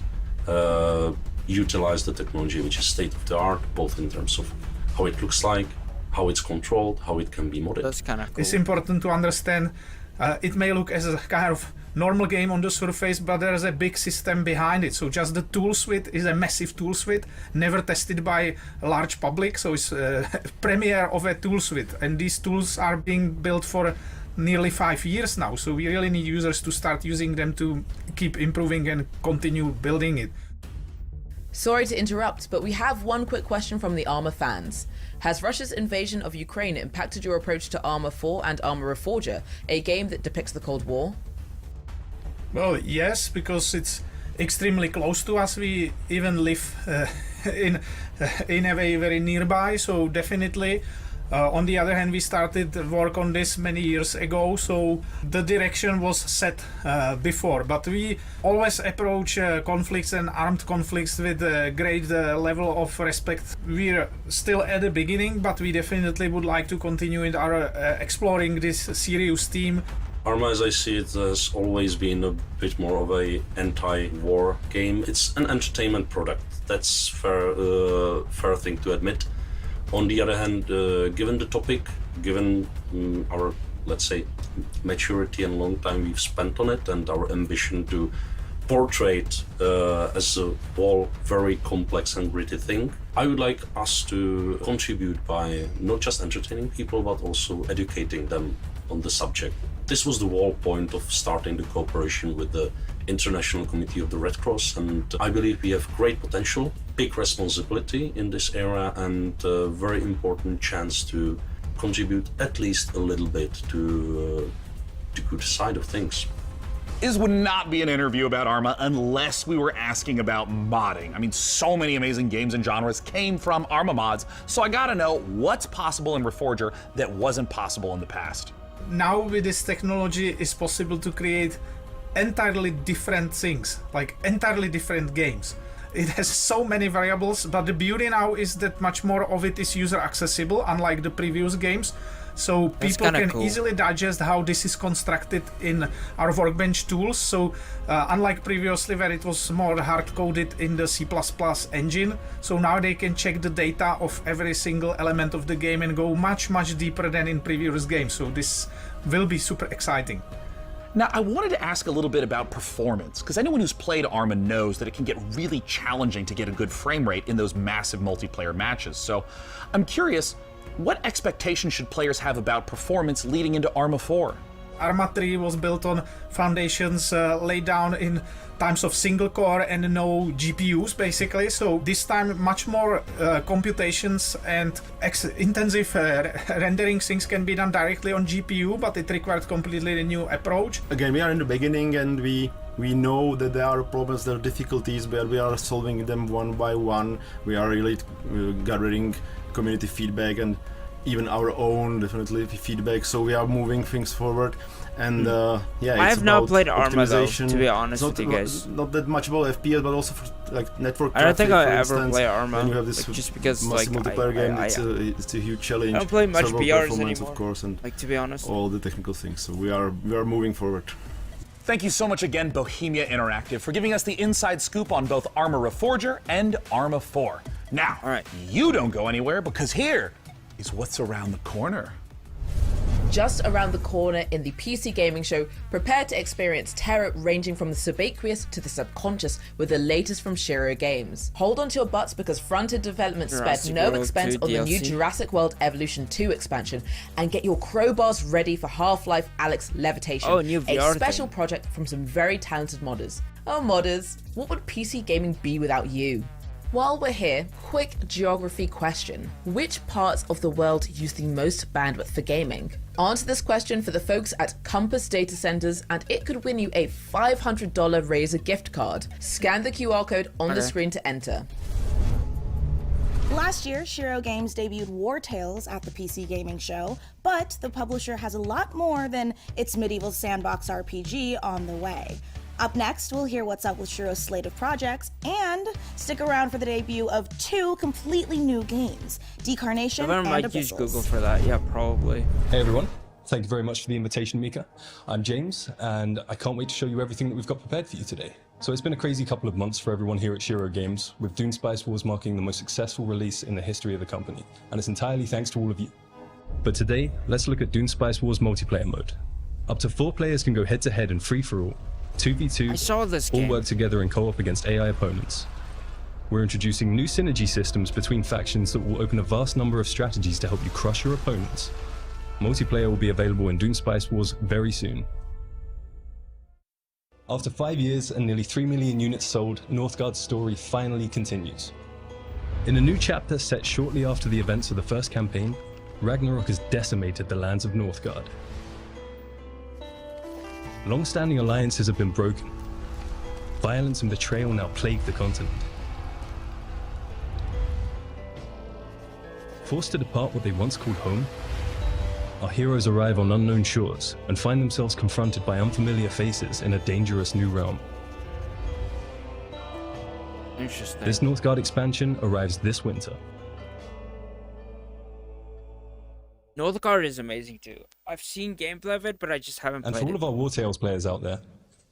utilize the technology which is state-of-the-art, both in terms of how it looks like, how it's controlled, how it can be modded. That's kind of cool. It's important to understand it may look as a kind of normal game on the surface, but there is a big system behind it. So just the tool suite is a massive tool suite, never tested by a large public. So it's a premiere of a tool suite, and these tools are being built for nearly 5 years now. So we really need users to start using them to keep improving and continue building it. Sorry to interrupt, but we have one quick question from the Arma fans. Has Russia's invasion of Ukraine impacted your approach to Arma 4 and Arma Reforger, a game that depicts the Cold War? Well, yes, because it's extremely close to us. We even live in a way very nearby, so definitely. On the other hand, we started work on this many years ago, so the direction was set before. But we always approach conflicts and armed conflicts with a great level of respect. We're still at the beginning, but we definitely would like to continue in our exploring this serious theme. Arma, as I see it, has always been a bit more of a anti-war game. It's an entertainment product. That's fair thing to admit. On the other hand, given the topic, given our, let's say, maturity and long time we've spent on it, and our ambition to portray it as a all very complex and gritty thing, I would like us to contribute by not just entertaining people, but also educating them on the subject. This was the whole point of starting the cooperation with the International Committee of the Red Cross, and I believe we have great potential, big responsibility in this area, and a very important chance to contribute at least a little bit to the good side of things. This would not be an interview about Arma unless we were asking about modding. I mean, so many amazing games and genres came from Arma mods, so I gotta know what's possible in Reforger that wasn't possible in the past. Now with this technology, it's possible to create entirely different things, like entirely different games. It has so many variables, but the beauty now is that much more of it is user accessible, unlike the previous games. So people can easily digest how this is constructed in our Workbench tools. So unlike previously where it was more hard-coded in the C++ engine, so now they can check the data of every single element of the game and go much, much deeper than in previous games. So this will be super exciting. Now, I wanted to ask a little bit about performance, because anyone who's played Arma knows that it can get really challenging to get a good frame rate in those massive multiplayer matches. So I'm curious, what expectations should players have about performance leading into Arma 4? Arma 3 was built on foundations laid down in times of single core and no GPUs basically, so this time much more computations and intensive rendering things can be done directly on GPU, but it required completely a new approach. Again, we are in the beginning and we know that there are problems, there are difficulties, but we are solving them one by one. We are really gathering community feedback and even our own definitely feedback, so we are moving things forward. And yeah, I have not played Arma though, to be honest with you guys. Not that much about FPS, but also for like network traffic. I don't think I'll ever instance, play Arma. when you have this like, just because massive like multiplayer game, it's a huge challenge. I don't play much Server BRs performance, anymore, of course, and like to be honest. all the technical things. So we are moving forward. Thank you so much again, Bohemia Interactive, for giving us the inside scoop on both Arma Reforger and Arma 4. Now, you don't go anywhere, because here is what's around the corner. Just around the corner in the PC Gaming Show, prepare to experience terror ranging from the subaqueous to the subconscious with the latest from Shiro Games. Hold on to your butts because front-end development spared no expense on the new Jurassic World Evolution 2 expansion, and get your crowbars ready for Half-Life Alyx Levitation, a special project from some very talented modders. Oh modders, what would PC gaming be without you? While we're here, quick geography question. Which parts of the world use the most bandwidth for gaming? Answer this question for the folks at Compass Data Centers and it could win you a $500 Razer gift card. Scan the QR code on the screen to enter. Last year, Shiro Games debuted War Tales at the PC Gaming Show, but the publisher has a lot more than its medieval sandbox RPG on the way. Up next, we'll hear what's up with Shiro's slate of projects, and stick around for the debut of 2 completely new games, Decarnation and might Abyssals. use Google for that, yeah, probably. Hey everyone, thank you very much for the invitation, Mika. I'm James, and I can't wait to show you everything that we've got prepared for you today. So it's been a crazy couple of months for everyone here at Shiro Games, with Dune Spice Wars marking the most successful release in the history of the company, and it's entirely thanks to all of you. But today, let's look at Dune Spice Wars multiplayer mode. Up to 4 players can go head-to-head and free-for-all, 2v2, I saw this all game. work together in co-op against AI opponents. We're introducing new synergy systems between factions that will open a vast number of strategies to help you crush your opponents. Multiplayer will be available in Dune Spice Wars very soon. After 5 years and nearly 3 million units sold, Northgard's story finally continues. In a new chapter set shortly after the events of the first campaign, Ragnarok has decimated the lands of Northgard. Long-standing alliances have been broken. Violence and betrayal now plague the continent. Forced to depart what they once called home, our heroes arrive on unknown shores and find themselves confronted by unfamiliar faces in a dangerous new realm. Interesting. This Northgard expansion arrives this winter. Northgard is amazing too. I've seen gameplay of it, but I just haven't And played for all it. of our War Tales players out there,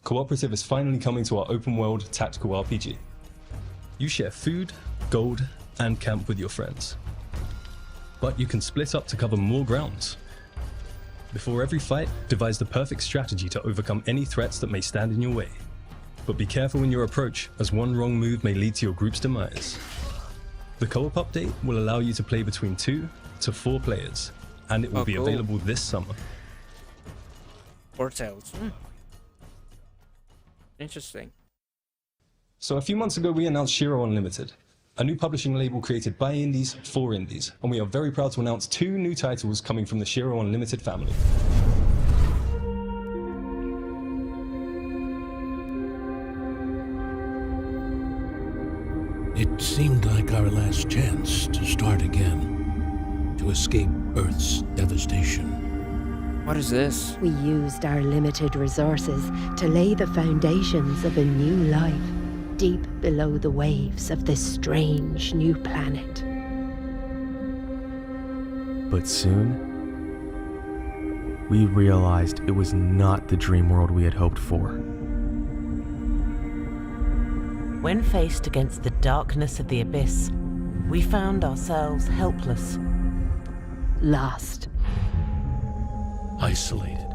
Cooperative is finally coming to our open world tactical RPG. You share food, gold, and camp with your friends. But you can split up to cover more grounds. Before every fight, devise the perfect strategy to overcome any threats that may stand in your way. But be careful in your approach, as one wrong move may lead to your group's demise. The co-op update will allow you to play between 2 to 4 players, and it will be available this summer. War Tales. Interesting. So a few months ago we announced Shiro Unlimited, a new publishing label created by indies for indies, and we are very proud to announce 2 new titles coming from the Shiro Unlimited family. It seemed like our last chance to start again, to escape Earth's devastation. What is this? We used our limited resources to lay the foundations of a new life, deep below the waves of this strange new planet. But soon, we realized it was not the dream world we had hoped for. When faced against the darkness of the abyss, we found ourselves helpless. Lost. Isolated.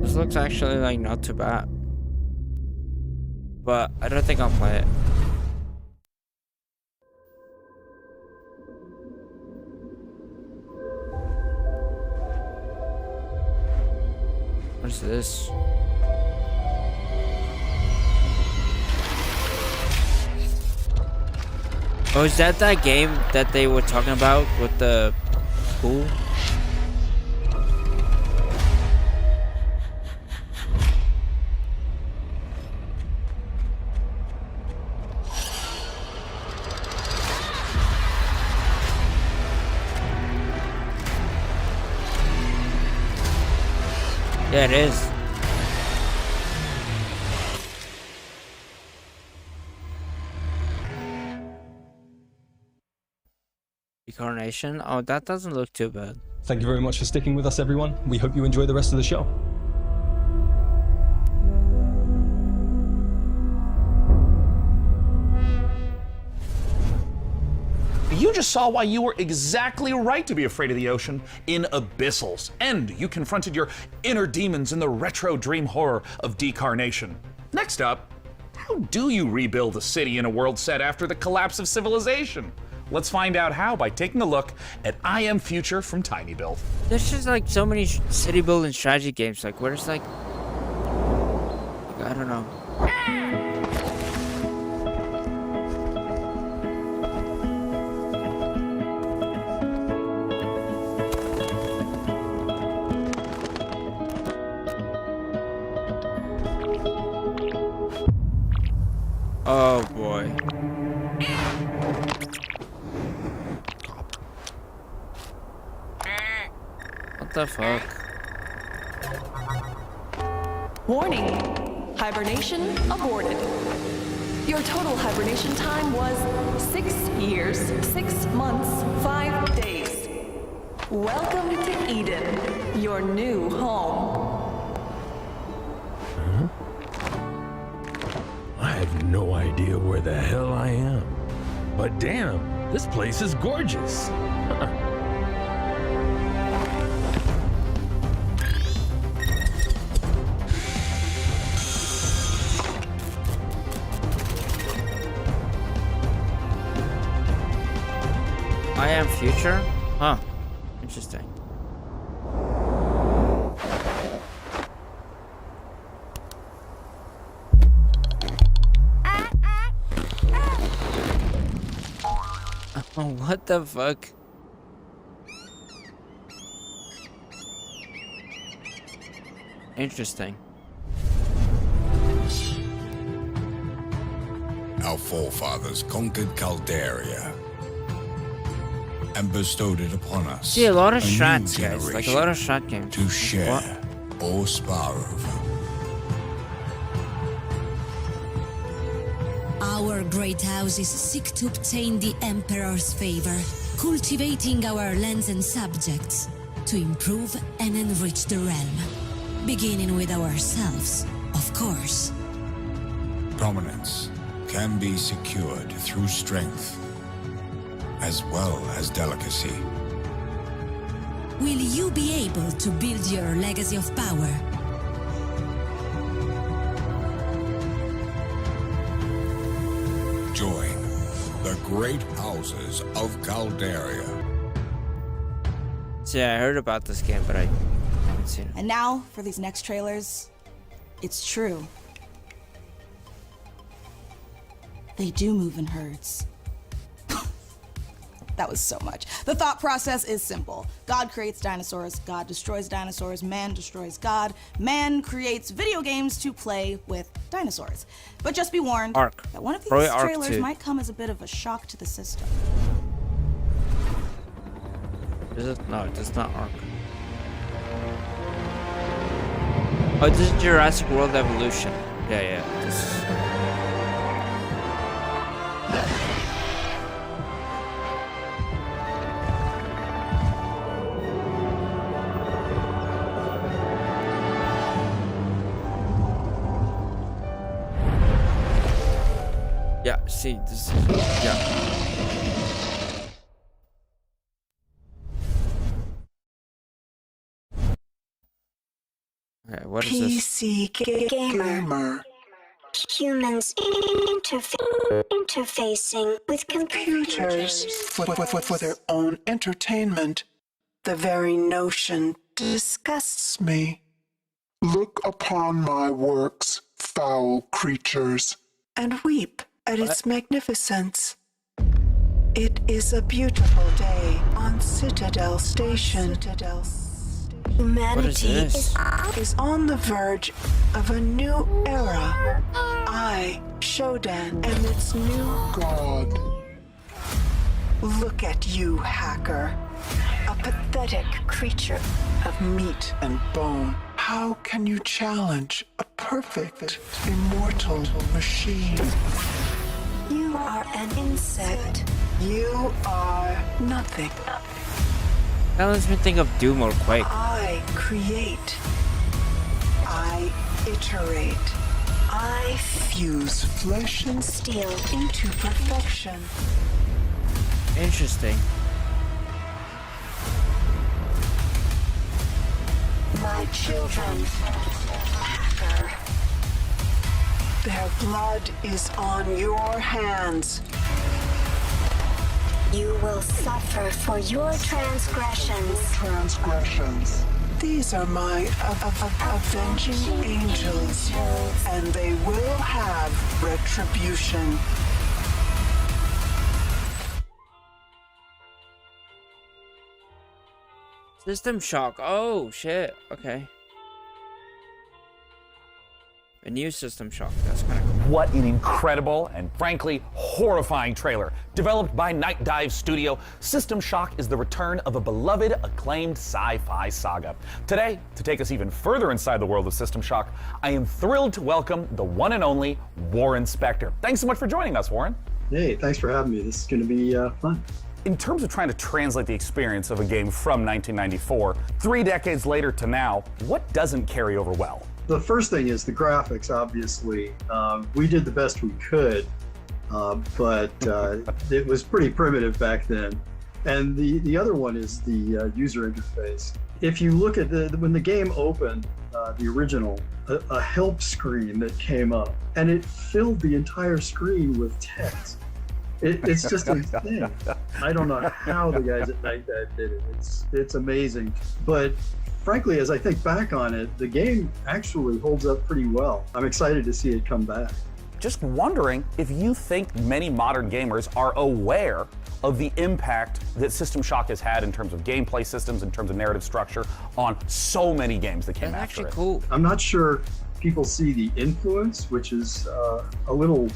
This looks actually like not too bad. But I don't think I'll play it. What is this? Oh, is that game that they were talking about with the pool? Yeah, it is. Incarnation? Oh, that doesn't look too bad. Thank you very much for sticking with us, everyone. We hope you enjoy the rest of the show. You just saw why you were exactly right to be afraid of the ocean in Abyssals, and you confronted your inner demons in the retro dream horror of Decarnation. Next up, how do you rebuild a city in a world set after the collapse of civilization? Let's find out how by taking a look at I Am Future from Tiny Build. There's just like so many city building strategy games, like where's like I don't know. Oh boy. What the fuck? Warning. Hibernation aborted. Your total hibernation time was 6 years, 6 months, 5 days. Welcome to Eden, your new home. Huh? I have no idea where the hell I am. But damn, This place is gorgeous. I am future? Huh. Interesting. Oh, what the fuck? Interesting. Our forefathers conquered Calgaria and bestowed it upon us. See, a lot of new shots, guys. Like a lot of shot games. To share or spar over. Our great houses seek to obtain the Emperor's favor, cultivating our lands and subjects to improve and enrich the realm, beginning with ourselves, of course. Prominence can be secured through strength, as well as delicacy. Will you be able to build your legacy of power? Join the great houses of Calgaria. See, I heard about this game, but I haven't seen it. And now, for these next trailers, it's true. They do move in herds. That was so much. The thought process is simple. God creates dinosaurs, God destroys dinosaurs, man destroys God. Man creates video games to play with dinosaurs. But just be warned that one of these trailers might come as a bit of a shock to the system. Is it? No, it is not Ark. Oh, this is Jurassic World Evolution. Yeah, this is... Yeah, see, this is... Yeah. Okay, what is this? PC gamer. Humans interfacing with computers for their own entertainment. The very notion disgusts me. Look upon my works, foul creatures, and weep at its magnificence. It is a beautiful day on Citadel Station. Humanity is on the verge of a new era. I, Shodan, am its new god. Look at you, hacker. A pathetic creature of meat and bone. How can you challenge a perfect, immortal machine? You are an insect. You are nothing. That makes me think of Doom or Quake. I create. I iterate. I fuse flesh and steel into perfection. Interesting. My children, hacker. Their blood is on your hands. You will suffer for your transgressions. These are my avenging angels, and they will have retribution. System Shock. Oh, shit. Okay. A new System Shock. That's kind of cool. What an incredible and frankly horrifying trailer. Developed by Night Dive Studio, System Shock is the return of a beloved, acclaimed sci-fi saga. Today, to take us even further inside the world of System Shock, I am thrilled to welcome the one and only Warren Spector. Thanks so much for joining us, Warren. Hey, thanks for having me. This is going to be fun. In terms of trying to translate the experience of a game from 1994, 3 decades later to now, what doesn't carry over well? The first thing is the graphics, obviously. We did the best we could. but it was pretty primitive back then. And the other one is the user interface. If you look at when the game opened, the original, a help screen that came up, and it filled the entire screen with text. It's just a thing. I don't know how the guys at Night did it. It's amazing. But frankly, as I think back on it, the game actually holds up pretty well. I'm excited to see it come back. Just wondering if you think many modern gamers are aware of the impact that System Shock has had in terms of gameplay systems, in terms of narrative structure, on so many games that came after it. Cool. I'm not sure people see the influence, which is a little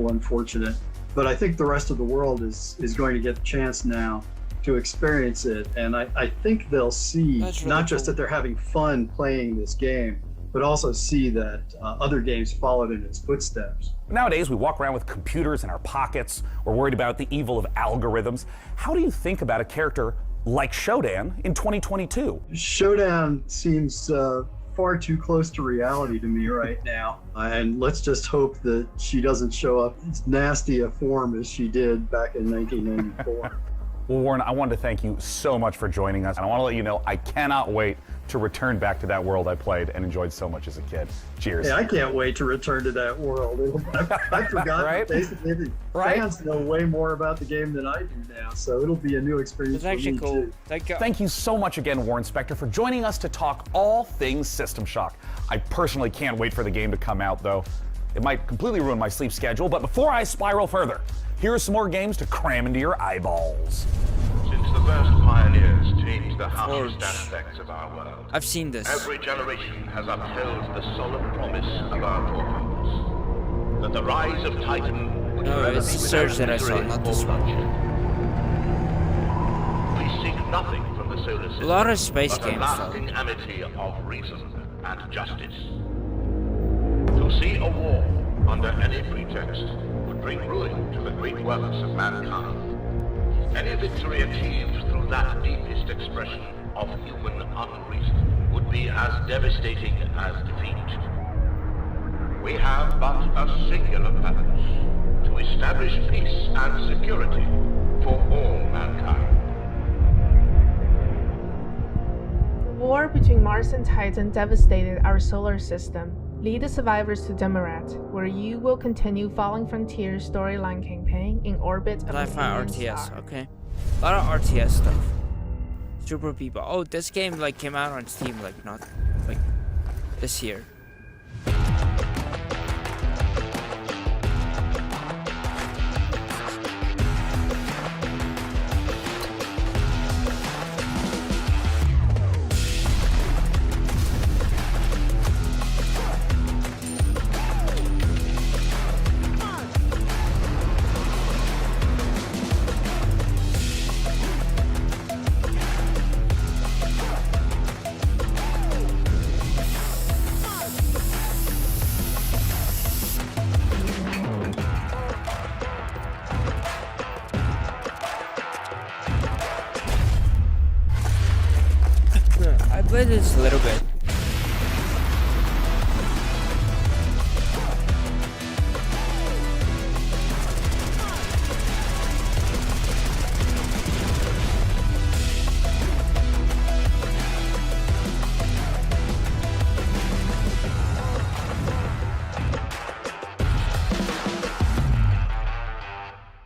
unfortunate. But I think the rest of the world is going to get the chance now to experience it, and I think they'll see not just that they're having fun playing this game, but also see that other games followed in its footsteps. Nowadays, we walk around with computers in our pockets. We're worried about the evil of algorithms. How do you think about a character like Shodan in 2022? Shodan seems far too close to reality to me right now. And let's just hope that she doesn't show up as nasty a form as she did back in 1994. Well, Warren, I wanted to thank you so much for joining us. And I want to let you know I cannot wait to return back to that world I played and enjoyed so much as a kid. Cheers. Yeah, I can't wait to return to that world. I forgot right? Basically the fans know way more about the game than I do now, so it'll be a new experience for me too. Thank you so much again, Warren Spector, for joining us to talk all things System Shock. I personally can't wait for the game to come out, though. It might completely ruin my sleep schedule, but before I spiral further, here are some more games to cram into your eyeballs. Since the first pioneers changed the harshest aspects of our world, I've seen this. Every generation has upheld the solemn promise of our forefathers that the rise of Titan would No, it's the surge that I saw, not this one. We seek nothing from the solar system, A lot of space but games, a lasting amity of reason and justice. To see a war under any pretext would bring ruin to the great works of mankind. Any victory achieved through that deepest expression of human unreason would be as devastating as defeat. We have but a singular purpose: to establish peace and security for all mankind. The war between Mars and Titan devastated our solar system. Lead the survivors to Demarat, where you will continue Falling Frontiers storyline campaign in orbit of an alien RTS, star. okay. A lot of RTS stuff. Super people. Oh, this game like came out on Steam like not like this year. I played this a little bit.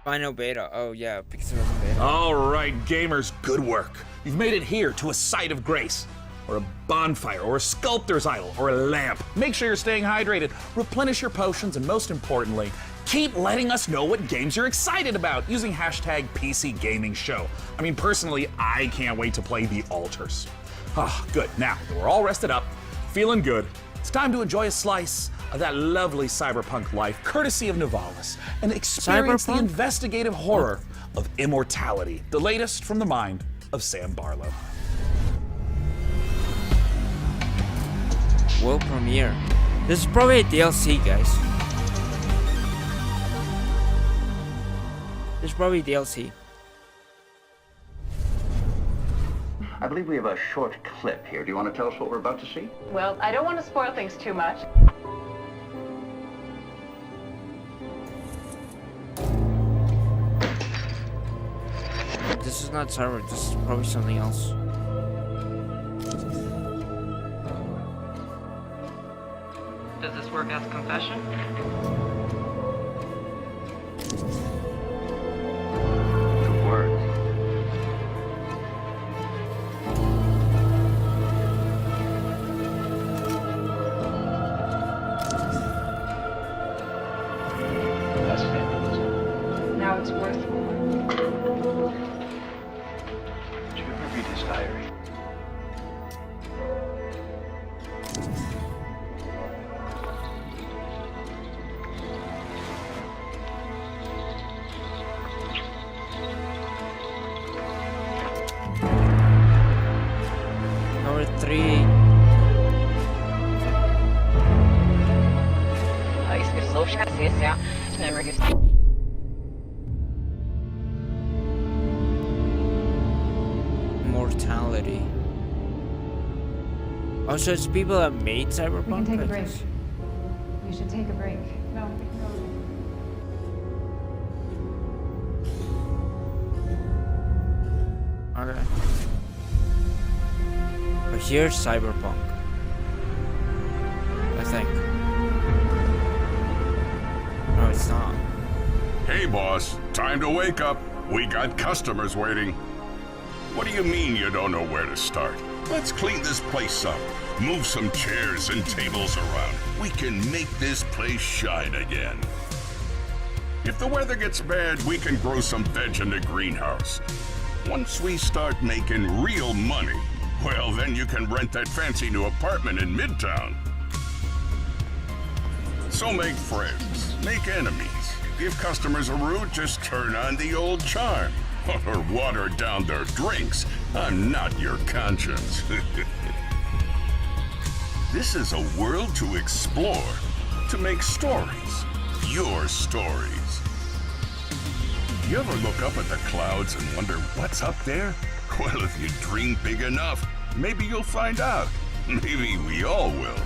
Final beta. Oh yeah, Pixar beta. All right, gamers, good work. You've made it here to a site of grace, or a bonfire, or a sculptor's idol, or a lamp. Make sure you're staying hydrated, replenish your potions, and most importantly, keep letting us know what games you're excited about using hashtag #PCGamingShow. I mean, personally, I can't wait to play The Altars. Ah, good. Now that we're all rested up, feeling good, it's time to enjoy a slice of that lovely cyberpunk life, courtesy of Nivalis, and experience the investigative horror of immortality. The latest from the mind of Sam Barlow. World premiere. This is probably a DLC, guys. This is probably DLC. I believe we have a short clip here. Do you want to tell us what we're about to see? Well, I don't want to spoil things too much. is not server, this is probably something else. Does this work as confession? It works. That's fabulous. Now it's worth more. Did you ever read his diary? Number 3. Mortality. Oh, so it's people that made Cyberpunk? We can take a like break. this? We should take a break. No. Okay. But here's Cyberpunk. I think. No, it's not. Hey, boss. Time to wake up. We got customers waiting. What do you mean you don't know where to start? Let's clean this place up. Move some chairs and tables around. We can make this place shine again. If the weather gets bad, we can grow some veg in the greenhouse. Once we start making real money, well, then you can rent that fancy new apartment in Midtown. So make friends, make enemies. If customers are rude, just turn on the old charm. Or water down their drinks. I'm not your conscience. This is a world to explore, to make stories. Your stories. You ever look up at the clouds and wonder what's up there? Well, if you dream big enough, maybe you'll find out. Maybe we all will.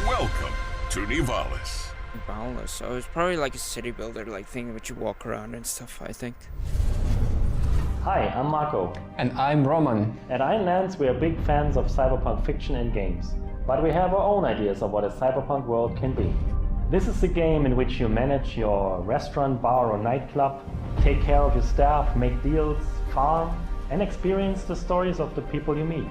Welcome to Nivalis. Boundless. So it's probably like a city builder like thing which you walk around and stuff, I think. Hi, I'm Marco. And I'm Roman. At Ironlands, we are big fans of cyberpunk fiction and games, but we have our own ideas of what a cyberpunk world can be. This is a game in which you manage your restaurant, bar or nightclub, take care of your staff, make deals, farm, and experience the stories of the people you meet.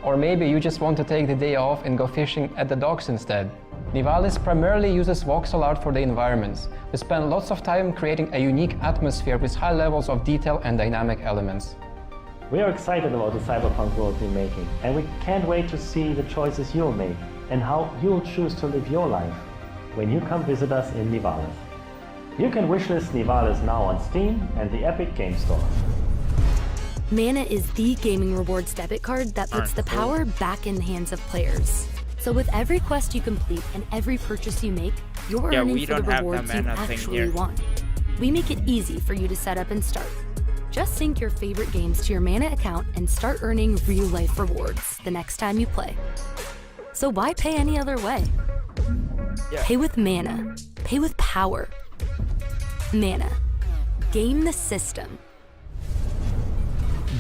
Or maybe you just want to take the day off and go fishing at the docks instead. Nivalis primarily uses voxel art for the environments. We spend lots of time creating a unique atmosphere with high levels of detail and dynamic elements. We are excited about the cyberpunk world we're making, and we can't wait to see the choices you'll make and how you'll choose to live your life when you come visit us in Nivalis. You can wishlist Nivalis now on Steam and the Epic Game Store. Mana is the gaming rewards debit card that puts the power back in the hands of players. So with every quest you complete and every purchase you make, you're earning for the rewards you actually want. We make it easy for you to set up and start. Just sync your favorite games to your Mana account and start earning real-life rewards the next time you play. So why pay any other way? Pay with Mana. Pay with power. Mana. Game the system.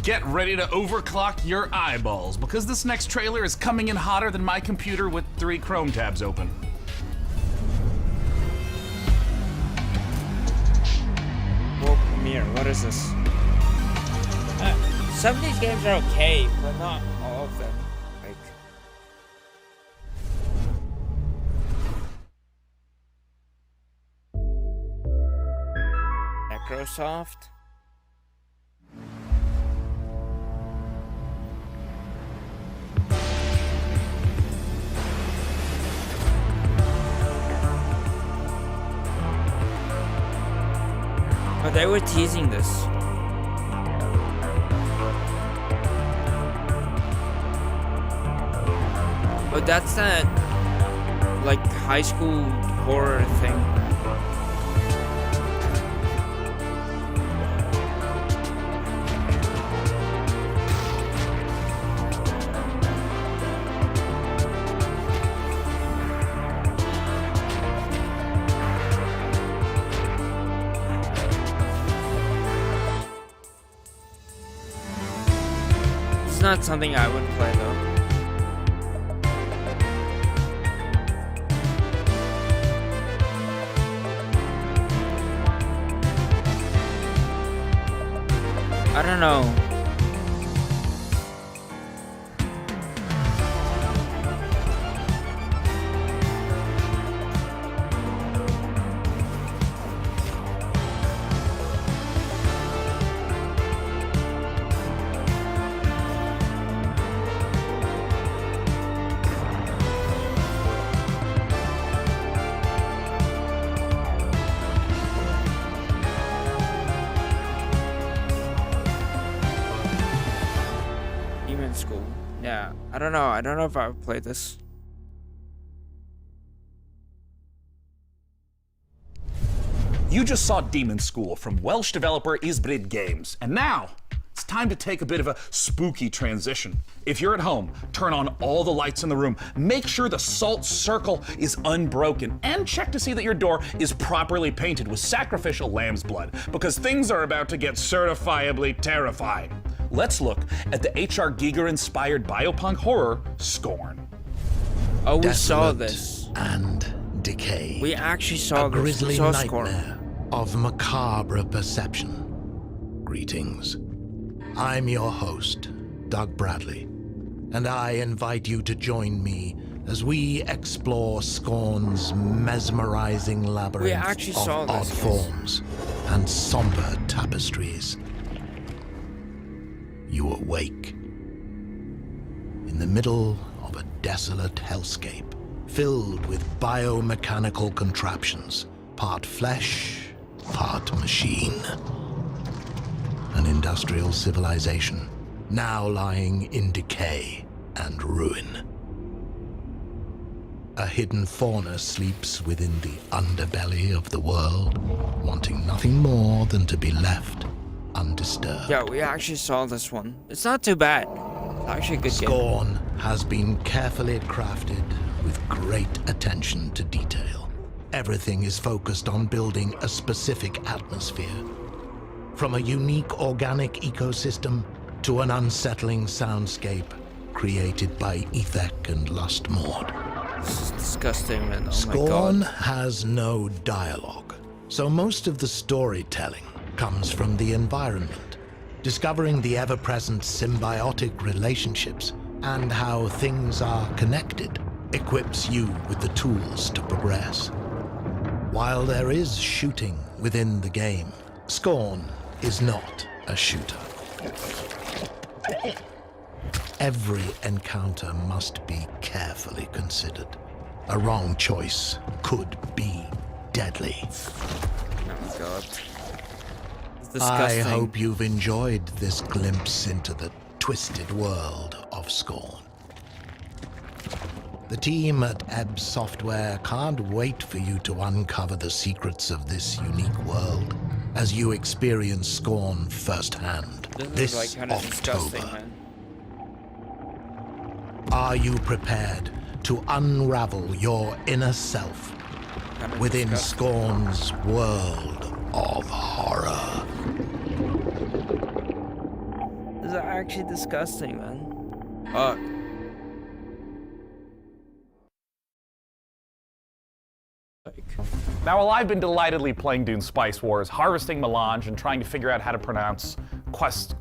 Get ready to overclock your eyeballs, because this next trailer is coming in hotter than my computer with 3 Chrome tabs open. World premiere, what is this? Some of these games are okay, but not all of them. Like Microsoft. But they were teasing this. But that's that, like, high school horror thing. It's not something I would play though. I don't know. School. Yeah, I don't know. I don't know if I would play this. You just saw Demon School from Welsh developer Ysbryd Games, and now it's time to take a bit of a spooky transition. If you're at home, turn on all the lights in the room, make sure the salt circle is unbroken, and check to see that your door is properly painted with sacrificial lamb's blood, because things are about to get certifiably terrifying. Let's look at the H.R. Giger-inspired biopunk horror, Scorn. Oh, we saw this. And decay. We actually saw a this. grisly We saw nightmare of macabre perception. Greetings. I'm your host, Doug Bradley, and I invite you to join me as we explore Scorn's mesmerizing labyrinth of odd forms and somber tapestries. You awake in the middle of a desolate hellscape filled with biomechanical contraptions, part flesh, part machine. An industrial civilization now lying in decay and ruin. A hidden fauna sleeps within the underbelly of the world, wanting nothing more than to be left undisturbed. Yeah, we actually saw this one. It's not too bad. It's actually a good game. Scorn has been carefully crafted with great attention to detail. Everything is focused on building a specific atmosphere. From a unique organic ecosystem to an unsettling soundscape created by Ethek and Lustmord. This is disgusting, man. Oh Scorn my God. has no dialogue, so most of the storytelling comes from the environment, discovering the ever-present symbiotic relationships and how things are connected equips you with the tools to progress. While there is shooting within the game, Scorn is not a shooter. Every encounter must be carefully considered. A wrong choice could be deadly. Oh God. I hope you've enjoyed this glimpse into the twisted world of Scorn. The team at Ebb Software can't wait for you to uncover the secrets of this unique world as you experience Scorn firsthand this is like kind of disgusting, October. man. Are you prepared to unravel your inner self within Scorn's world of horror? This is actually disgusting, man. Fuck. Now, while I've been delightedly playing Dune Spice Wars, harvesting melange, and trying to figure out how to pronounce it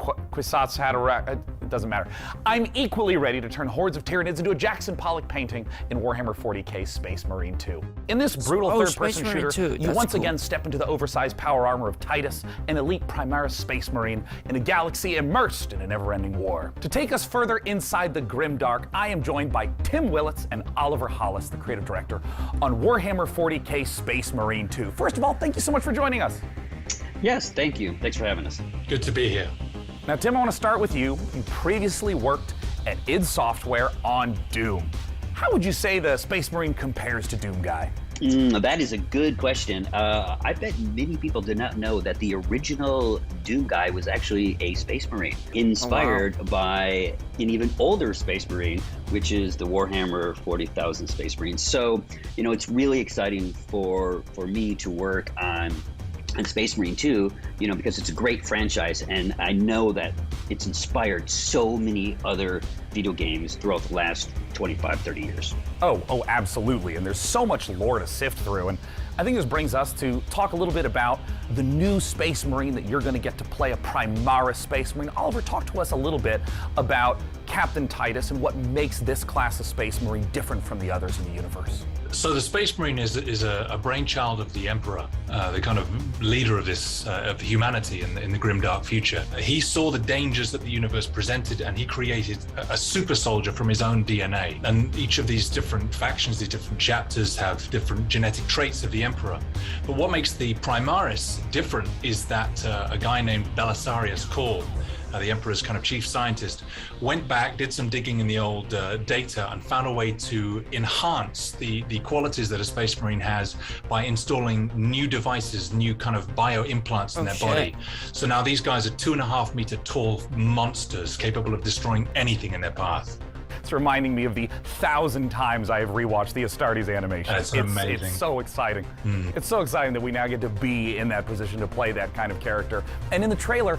doesn't matter. I'm equally ready to turn hordes of Tyranids into a Jackson Pollock painting in Warhammer 40k Space Marine 2. In this brutal third-person shooter, you once again step into the oversized power armor of Titus, an elite Primaris Space Marine in a galaxy immersed in a never-ending war. To take us further inside the grimdark, I am joined by Tim Willits and Oliver Hollis, the creative director, on Warhammer 40k Space Marine 2. First of all, thank you so much for joining us. Yes, thank you. Thanks for having us. Good to be here. Now, Tim, I want to start with you. You previously worked at id Software on Doom. How would you say the Space Marine compares to Doom Guy? That is a good question. I bet many people did not know that the original Doom Guy was actually a Space Marine, inspired by an even older Space Marine, which is the Warhammer 40,000 Space Marines. So, you know, it's really exciting for me to work on Space Marine 2, you know, because it's a great franchise, and I know that it's inspired so many other video games throughout the last 25, 30 years. Oh, absolutely. And there's so much lore to sift through. And I think this brings us to talk a little bit about the new Space Marine that you're going to get to play, a Primaris Space Marine. Oliver, talk to us a little bit about Captain Titus and what makes this class of Space Marine different from the others in the universe. So the Space Marine is a brainchild of the Emperor, the kind of leader of this of humanity in the grim dark future. He saw the dangers that the universe presented, and he created a super soldier from his own DNA. And each of these different factions, these different chapters, have different genetic traits of the Emperor. But what makes the Primaris different is that a guy named Belisarius Cawl, the Emperor's kind of chief scientist, went back, did some digging in the old data, and found a way to enhance the qualities that a Space Marine has by installing new devices, new kind of bio implants in their body. So now these guys are 2.5 meter tall monsters capable of destroying anything in their path. It's reminding me of the 1,000 times I have rewatched the Astartes animation. That's amazing. It's so exciting. It's so exciting that we now get to be in that position to play that kind of character. And in the trailer,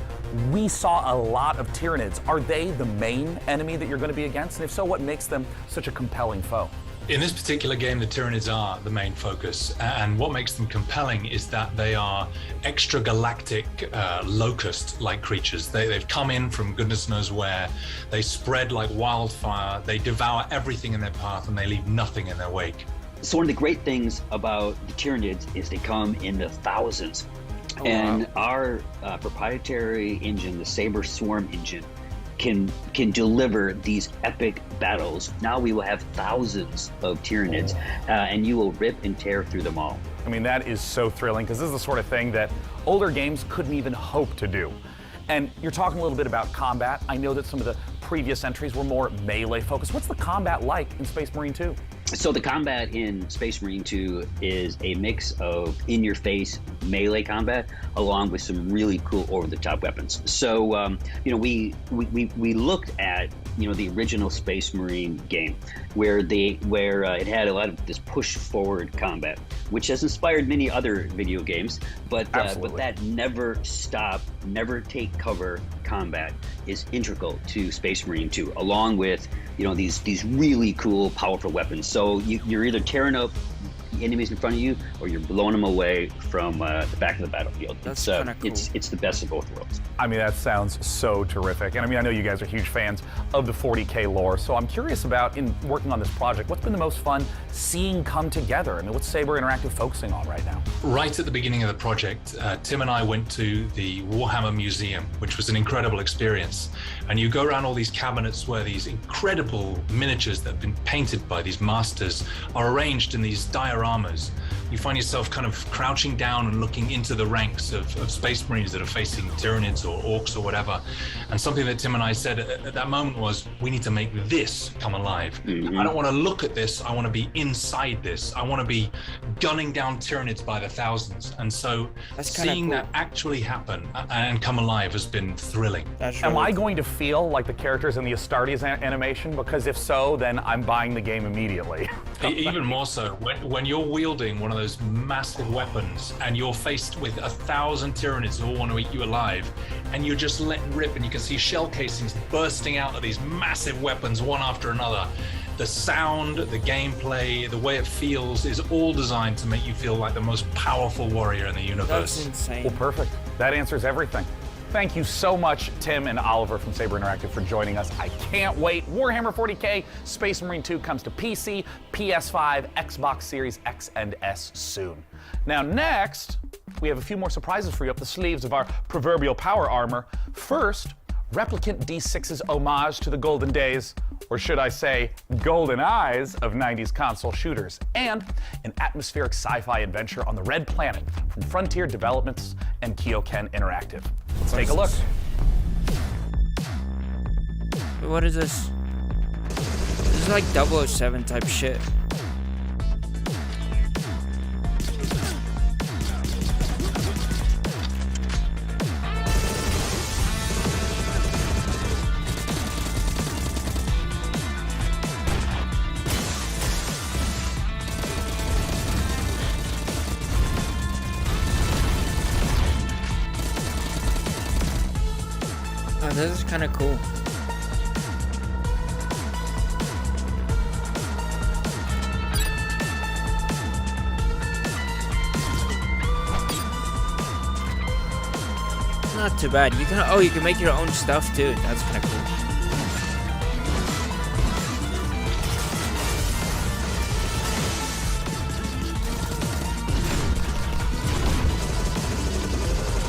we saw a lot of Tyranids. Are they the main enemy that you're going to be against? And if so, what makes them such a compelling foe? In this particular game, the Tyranids are the main focus, and what makes them compelling is that they are extragalactic locust-like creatures. They've come in from goodness knows where. They spread like wildfire. They devour everything in their path, and they leave nothing in their wake. So one of the great things about the Tyranids is they come in the thousands. And our proprietary engine, the Saber Swarm engine, can deliver these epic battles. Now we will have thousands of Tyranids, and you will rip and tear through them all. I mean, that is so thrilling, because this is the sort of thing that older games couldn't even hope to do. And you're talking a little bit about combat. I know that some of the previous entries were more melee focused. What's the combat like in Space Marine 2? So the combat in Space Marine 2 is a mix of in-your-face melee combat along with some really cool over-the-top weapons. So we looked at the original Space Marine game where it had a lot of this push-forward combat, which has inspired many other video games, but that never stop, never take cover combat is integral to Space Marine 2, along with these really cool, powerful weapons. So you're either tearing up enemies in front of you, or you're blowing them away from the back of the battlefield. That's kind of cool. It's the best of both worlds. I mean, that sounds so terrific. And I mean, I know you guys are huge fans of the 40K lore, so I'm curious about, in working on this project, what's been the most fun seeing come together? I mean, what's Saber Interactive focusing on right now? Right at the beginning of the project, Tim and I went to the Warhammer Museum, which was an incredible experience. And you go around all these cabinets where these incredible miniatures that have been painted by these masters are arranged in these dioramas. You find yourself kind of crouching down and looking into the ranks of Space Marines that are facing Tyranids or Orcs or whatever. And something that Tim and I said at that moment was, we need to make this come alive. I don't want to look at this. I want to be inside this. I want to be gunning down Tyranids by the thousands. And so seeing that actually happen and come alive has been thrilling. Am I going to feel like the characters in the Astartes animation? Because if so, then I'm buying the game immediately. Even more so, when you're wielding one of those massive weapons and you're faced with 1,000 Tyranids who all want to eat you alive, and you're just letting rip, and you can see shell casings bursting out of these massive weapons one after another. The sound, the gameplay, the way it feels is all designed to make you feel like the most powerful warrior in the universe. That's insane. Well, perfect. That answers everything. Thank you so much, Tim and Oliver from Saber Interactive, for joining us. I can't wait. Warhammer 40K Space Marine 2 comes to PC, PS5, Xbox Series X and S soon. Now next, we have a few more surprises for you up the sleeves of our proverbial power armor. First, Replicant D6's homage to the golden days, or should I say, golden eyes of 90s console shooters, and an atmospheric sci-fi adventure on the Red Planet from Frontier Developments and Kyoken Interactive. Let's take a look. What is this? This is like 007 type shit. This is kind of cool. Not too bad. You can make your own stuff too. That's kind of cool.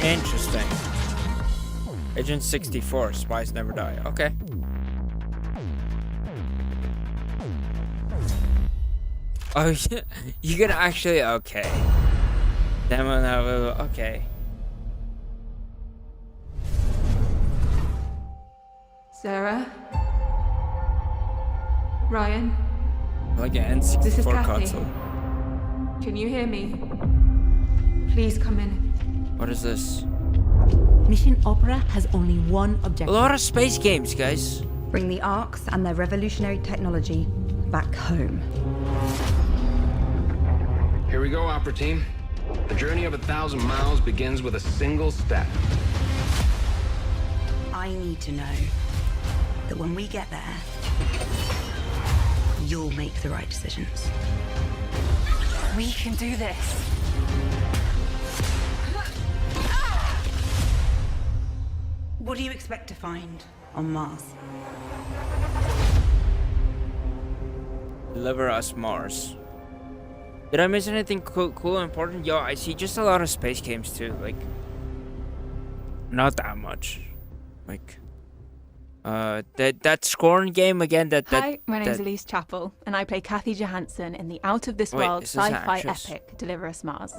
Interesting. Agent 64, spies never die. Okay. Oh, you can actually, okay. Demo level, okay. Sarah? Ryan? Like an This is N64 Kathy. console. Can you hear me? Please come in. What is this? Mission Opera has only one objective. A lot of space games, guys. Bring the Arks and their revolutionary technology back home. Here we go, Opera Team. The journey of 1,000 miles begins with a single step. I need to know that when we get there, you'll make the right decisions. We can do this. What do you expect to find on Mars? Deliver us Mars. Did I miss anything cool and important? Yo, I see just a lot of space games too. Like, not that much. Like, that Scorn game again. Hi, my name's Elise Chappell, and I play Kathy Johansson in the out-of-this-world sci-fi epic Deliver Us Mars.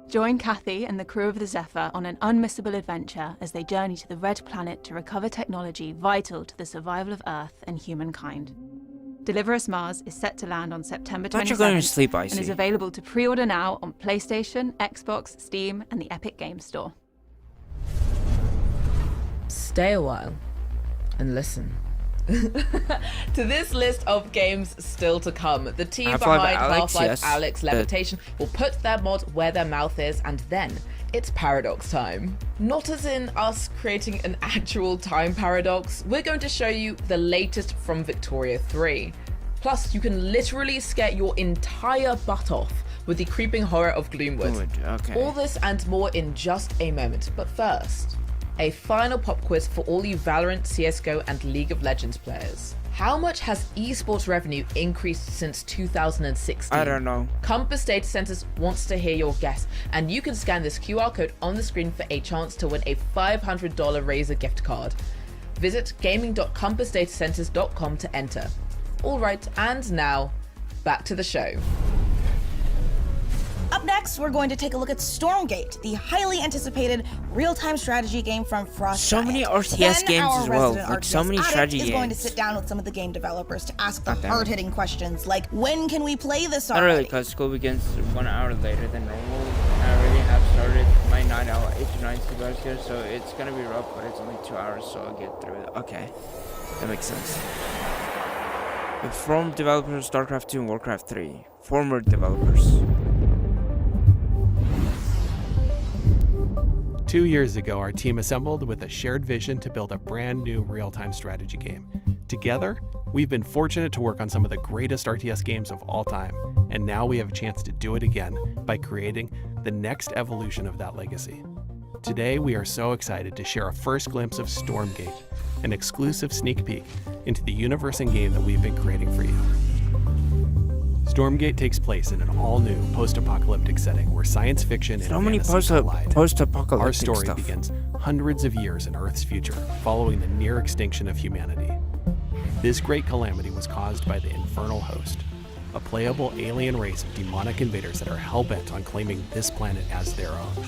Join Kathy and the crew of the Zephyr on an unmissable adventure as they journey to the Red Planet to recover technology vital to the survival of Earth and humankind. Deliver Us Mars is set to land on September 27th and is available to pre-order now on PlayStation, Xbox, Steam, and the Epic Games Store. Stay a while and listen. To this list of games still to come, the team behind Half-Life Alyx Levitation will put their mod where their mouth is, and then it's paradox time. Not as in us creating an actual time paradox, we're going to show you the latest from Victoria 3. Plus, you can literally scare your entire butt off with the creeping horror of Gloomwood. Okay. All this and more in just a moment, but first, a final pop quiz for all you Valorant, CSGO, and League of Legends players. How much has esports revenue increased since 2016? I don't know. Compass Data Centers wants to hear your guess, and you can scan this QR code on the screen for a chance to win a $500 Razer gift card. Visit gaming.compassdatacenters.com to enter. Alright, and now, back to the show. Up next, we're going to take a look at Stormgate, the highly anticipated real-time strategy game from Frost. So many RTS games as well. Like so many strategy games. Is going to sit down with some of the game developers to ask the hard-hitting questions like, when can we play this already? Not really, because school begins 1 hour later than normal. I already have started my 8 to 9 hours here, so it's gonna be rough, but it's only 2 hours, so I'll get through it. Okay, that makes sense. From developers of StarCraft 2 and Warcraft 3, former developers. 2 years ago, our team assembled with a shared vision to build a brand new real-time strategy game. Together, we've been fortunate to work on some of the greatest RTS games of all time, and now we have a chance to do it again by creating the next evolution of that legacy. Today, we are so excited to share a first glimpse of Stormgate, an exclusive sneak peek into the universe and game that we've been creating for you. Stormgate takes place in an all-new post-apocalyptic setting where science fiction and fantasy collide. Post-apocalyptic Our story stuff. begins hundreds of years in Earth's future, following the near extinction of humanity. This great calamity was caused by the Infernal Host, a playable alien race of demonic invaders that are hell-bent on claiming this planet as their own.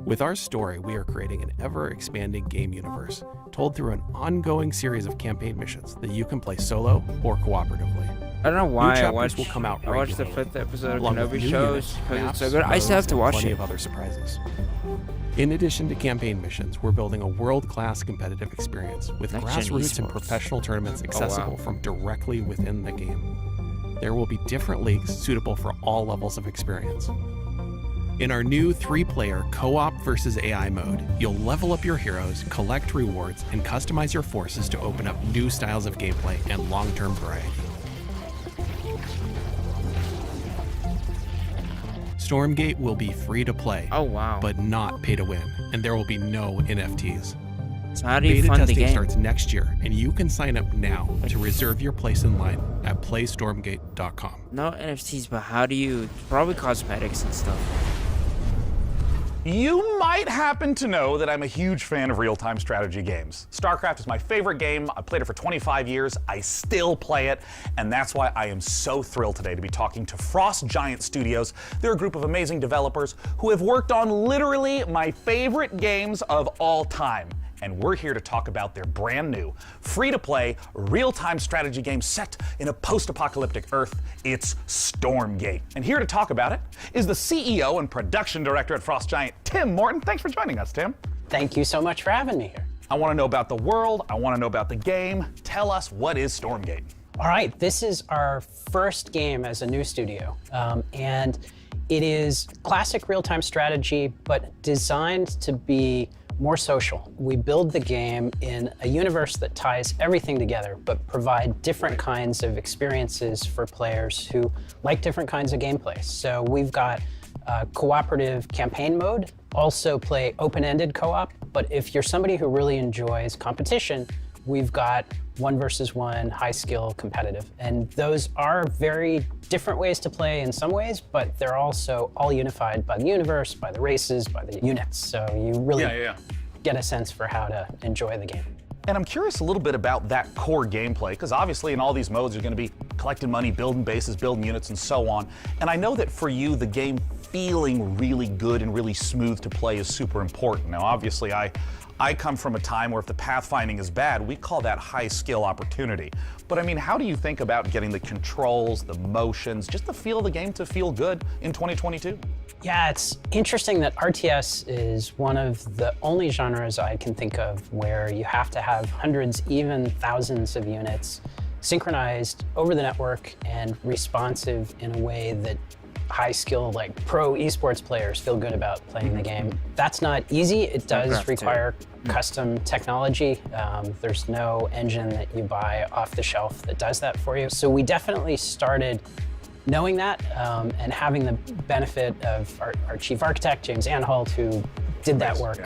With our story, we are creating an ever-expanding game universe, told through an ongoing series of campaign missions that you can play solo or cooperatively. I don't know why I watched the 5th episode of Kenobi shows because it's so good. I still have to watch plenty it. Of other surprises. In addition to campaign missions, we're building a world-class competitive experience with grassroots and professional tournaments accessible from directly within the game. There will be different leagues suitable for all levels of experience. In our new 3-player co-op versus AI mode, you'll level up your heroes, collect rewards, and customize your forces to open up new styles of gameplay and long-term variety. Stormgate will be free to play, but not pay to win, and there will be no NFTs. So how do you Beta fund the testing game? starts next year, and you can sign up now to reserve your place in line at playstormgate.com. No NFTs, but how do you... Probably cosmetics and stuff. You might happen to know that I'm a huge fan of real-time strategy games. StarCraft is my favorite game. I played it for 25 years. I still play it, and that's why I am so thrilled today to be talking to Frost Giant Studios. They're a group of amazing developers who have worked on literally my favorite games of all time. And we're here to talk about their brand new, free-to-play, real-time strategy game set in a post-apocalyptic Earth. It's Stormgate. And here to talk about it is the CEO and production director at Frost Giant, Tim Morton. Thanks for joining us, Tim. Thank you so much for having me here. I want to know about the world. I want to know about the game. Tell us, what is Stormgate? All right, this is our first game as a new studio. And it is classic real-time strategy, but designed to be more social. We build the game in a universe that ties everything together, but provide different kinds of experiences for players who like different kinds of gameplay. So we've got cooperative campaign mode, also play open-ended co-op, but if you're somebody who really enjoys competition, we've got 1 versus 1, high skill, competitive. And those are very different ways to play in some ways, but they're also all unified by the universe, by the races, by the units. So you really get a sense for how to enjoy the game. And I'm curious a little bit about that core gameplay, because obviously in all these modes you're going to be collecting money, building bases, building units, and so on. And I know that for you, the game feeling really good and really smooth to play is super important. Now, obviously, I come from a time where if the pathfinding is bad, we call that high skill opportunity. But I mean, how do you think about getting the controls, the motions, just the feel of the game to feel good in 2022? Yeah, it's interesting that RTS is one of the only genres I can think of where you have to have hundreds, even thousands of units synchronized over the network and responsive in a way that high skill, like pro esports players feel good about playing the game. That's not easy. It does require custom technology. There's no engine that you buy off the shelf that does that for you. So we definitely started knowing that and having the benefit of our chief architect, James Anhalt, who did that work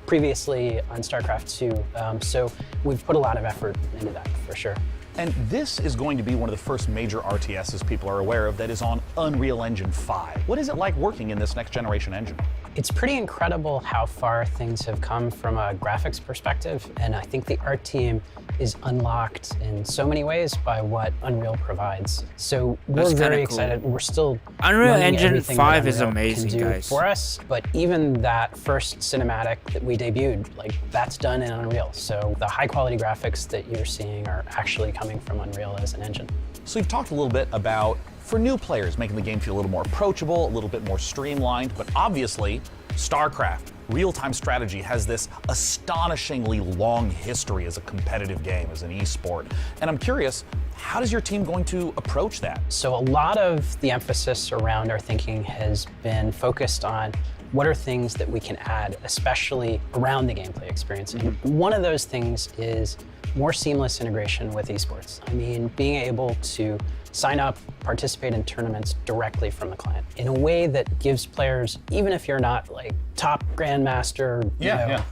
previously on StarCraft II. So we've put a lot of effort into that for sure. And this is going to be one of the first major RTSs people are aware of that is on Unreal Engine 5. What is it like working in this next generation engine? It's pretty incredible how far things have come from a graphics perspective, and I think the art team is unlocked in so many ways by what Unreal provides. So we're very excited. We're still Unreal Engine 5 is amazing, guys. For us, but even that first cinematic that we debuted, like that's done in Unreal. So the high quality graphics that you're seeing are actually coming from Unreal as an engine. So you've talked a little bit about, for new players, making the game feel a little more approachable, a little bit more streamlined, but obviously, StarCraft, real-time strategy, has this astonishingly long history as a competitive game, as an esport. And I'm curious, how is your team going to approach that? So a lot of the emphasis around our thinking has been focused on what are things that we can add, especially around the gameplay experience. And one of those things is more seamless integration with esports. I mean, being able to sign up, participate in tournaments directly from the client in a way that gives players, even if you're not like top grandmaster,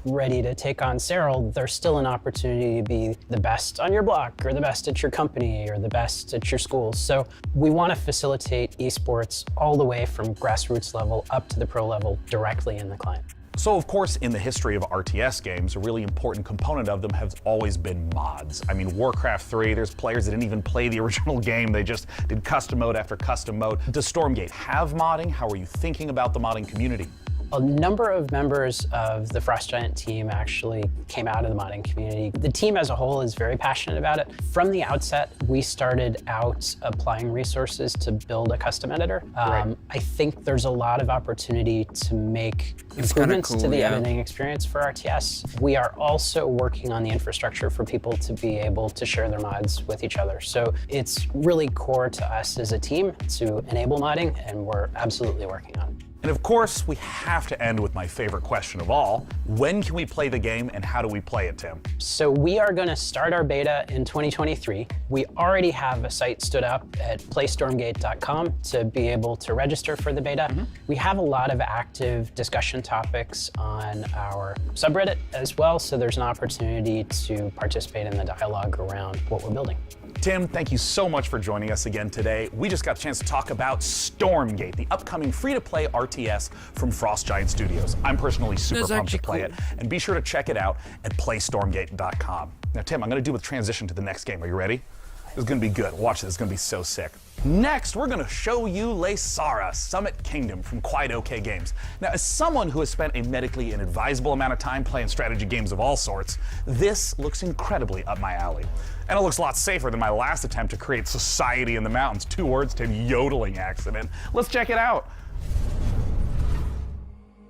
ready to take on Cyril, there's still an opportunity to be the best on your block or the best at your company or the best at your school. So we want to facilitate esports all the way from grassroots level up to the pro level directly in the client. So, of course, in the history of RTS games, a really important component of them has always been mods. I mean, Warcraft 3, there's players that didn't even play the original game. They just did custom mode after custom mode. Does Stormgate have modding? How are you thinking about the modding community? A number of members of the Frost Giant team actually came out of the modding community. The team as a whole is very passionate about it. From the outset, we started out applying resources to build a custom editor. I think there's a lot of opportunity to make improvements to the editing experience for RTS. We are also working on the infrastructure for people to be able to share their mods with each other. So it's really core to us as a team to enable modding, and we're absolutely working on it. And of course, we have to end with my favorite question of all. When can we play the game and how do we play it, Tim? So we are going to start our beta in 2023. We already have a site stood up at playstormgate.com to be able to register for the beta. We have a lot of active discussion topics on our subreddit as well, so there's an opportunity to participate in the dialogue around what we're building. Tim, thank you so much for joining us again today. We just got a chance to talk about Stormgate, the upcoming free-to-play RTS from Frost Giant Studios. I'm personally super pumped to play it, and be sure to check it out at playstormgate.com. Now, Tim, I'm going to do a transition to the next game. Are you ready? This is going to be good. Watch this. It's going to be so sick. Next, we're going to show you Lesara, Summit Kingdom from Quite OK Games. Now, as someone who has spent a medically inadvisable amount of time playing strategy games of all sorts, this looks incredibly up my alley. And it looks a lot safer than my last attempt to create society in the mountains. 2 words to yodeling accident. Let's check it out.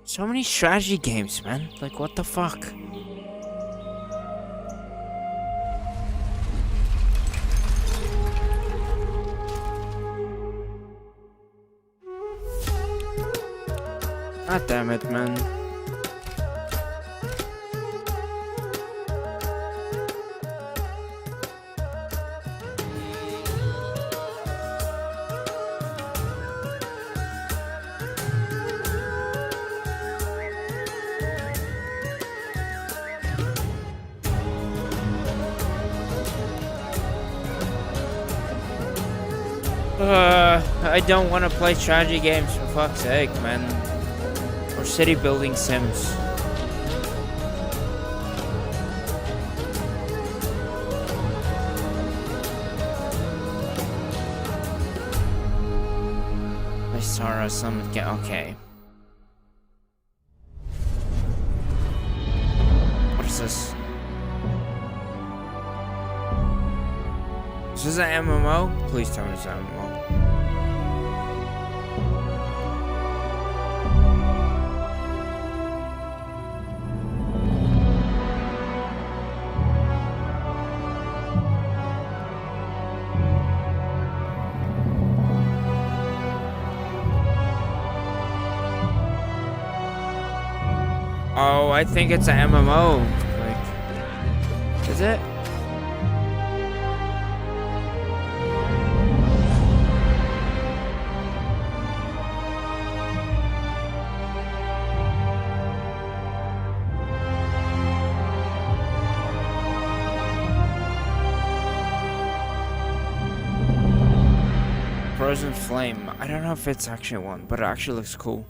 So many strategy games, man. Like, what the fuck? God damn it, man. I don't want to play strategy games for fuck's sake, man. Or city building sims. I saw some. Okay. What is this? Is this an MMO? Please tell me it's an MMO. Oh, I think it's an MMO. Like, is it? Frozen Flame. I don't know if it's actually one, but it actually looks cool.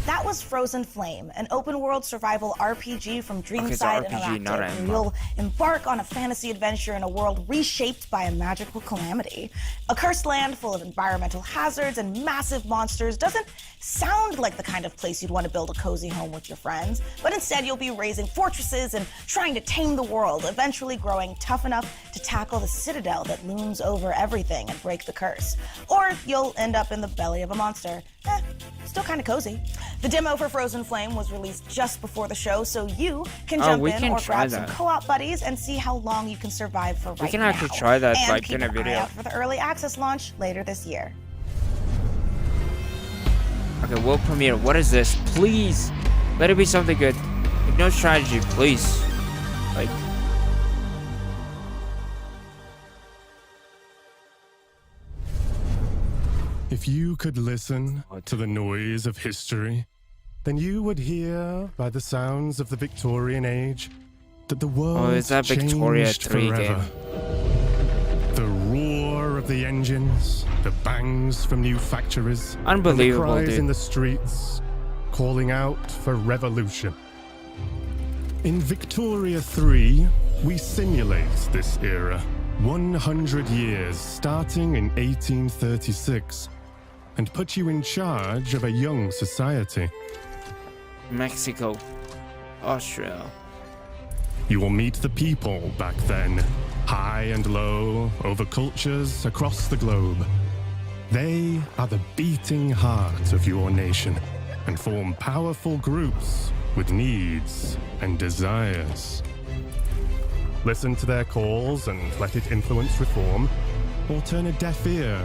That was Frozen Flame, an open-world survival RPG from Dreamside Interactive, where you'll embark on a fantasy adventure in a world reshaped by a magical calamity. A cursed land full of environmental hazards and massive monsters doesn't sound like the kind of place you'd want to build a cozy home with your friends, but instead you'll be raising fortresses and trying to tame the world, eventually growing tough enough to tackle the citadel that looms over everything and break the curse. Or you'll end up in the belly of a monster. Still kind of cozy. The demo for Frozen Flame was released just before the show, so you can jump in or grab some co-op buddies and see how long you can survive for right now. We can actually try that, and like, keep in a video. Eye out for the early access launch later this year. Okay, world premiere. What is this? Please, let it be something good. Like, no strategy, please. Like. If you could listen to the noise of history, then you would hear by the sounds of the Victorian age that the world is that Victoria changed 3 forever. Game? The roar of the engines, the bangs from new factories, unbelievable, and the cries dude. in the streets calling out for revolution. In Victoria 3, we simulate this era. 100 years starting in 1836. And put you in charge of a young society. Mexico. Austria. You will meet the people back then, high and low, over cultures across the globe. They are the beating heart of your nation and form powerful groups with needs and desires. Listen to their calls and let it influence reform, or turn a deaf ear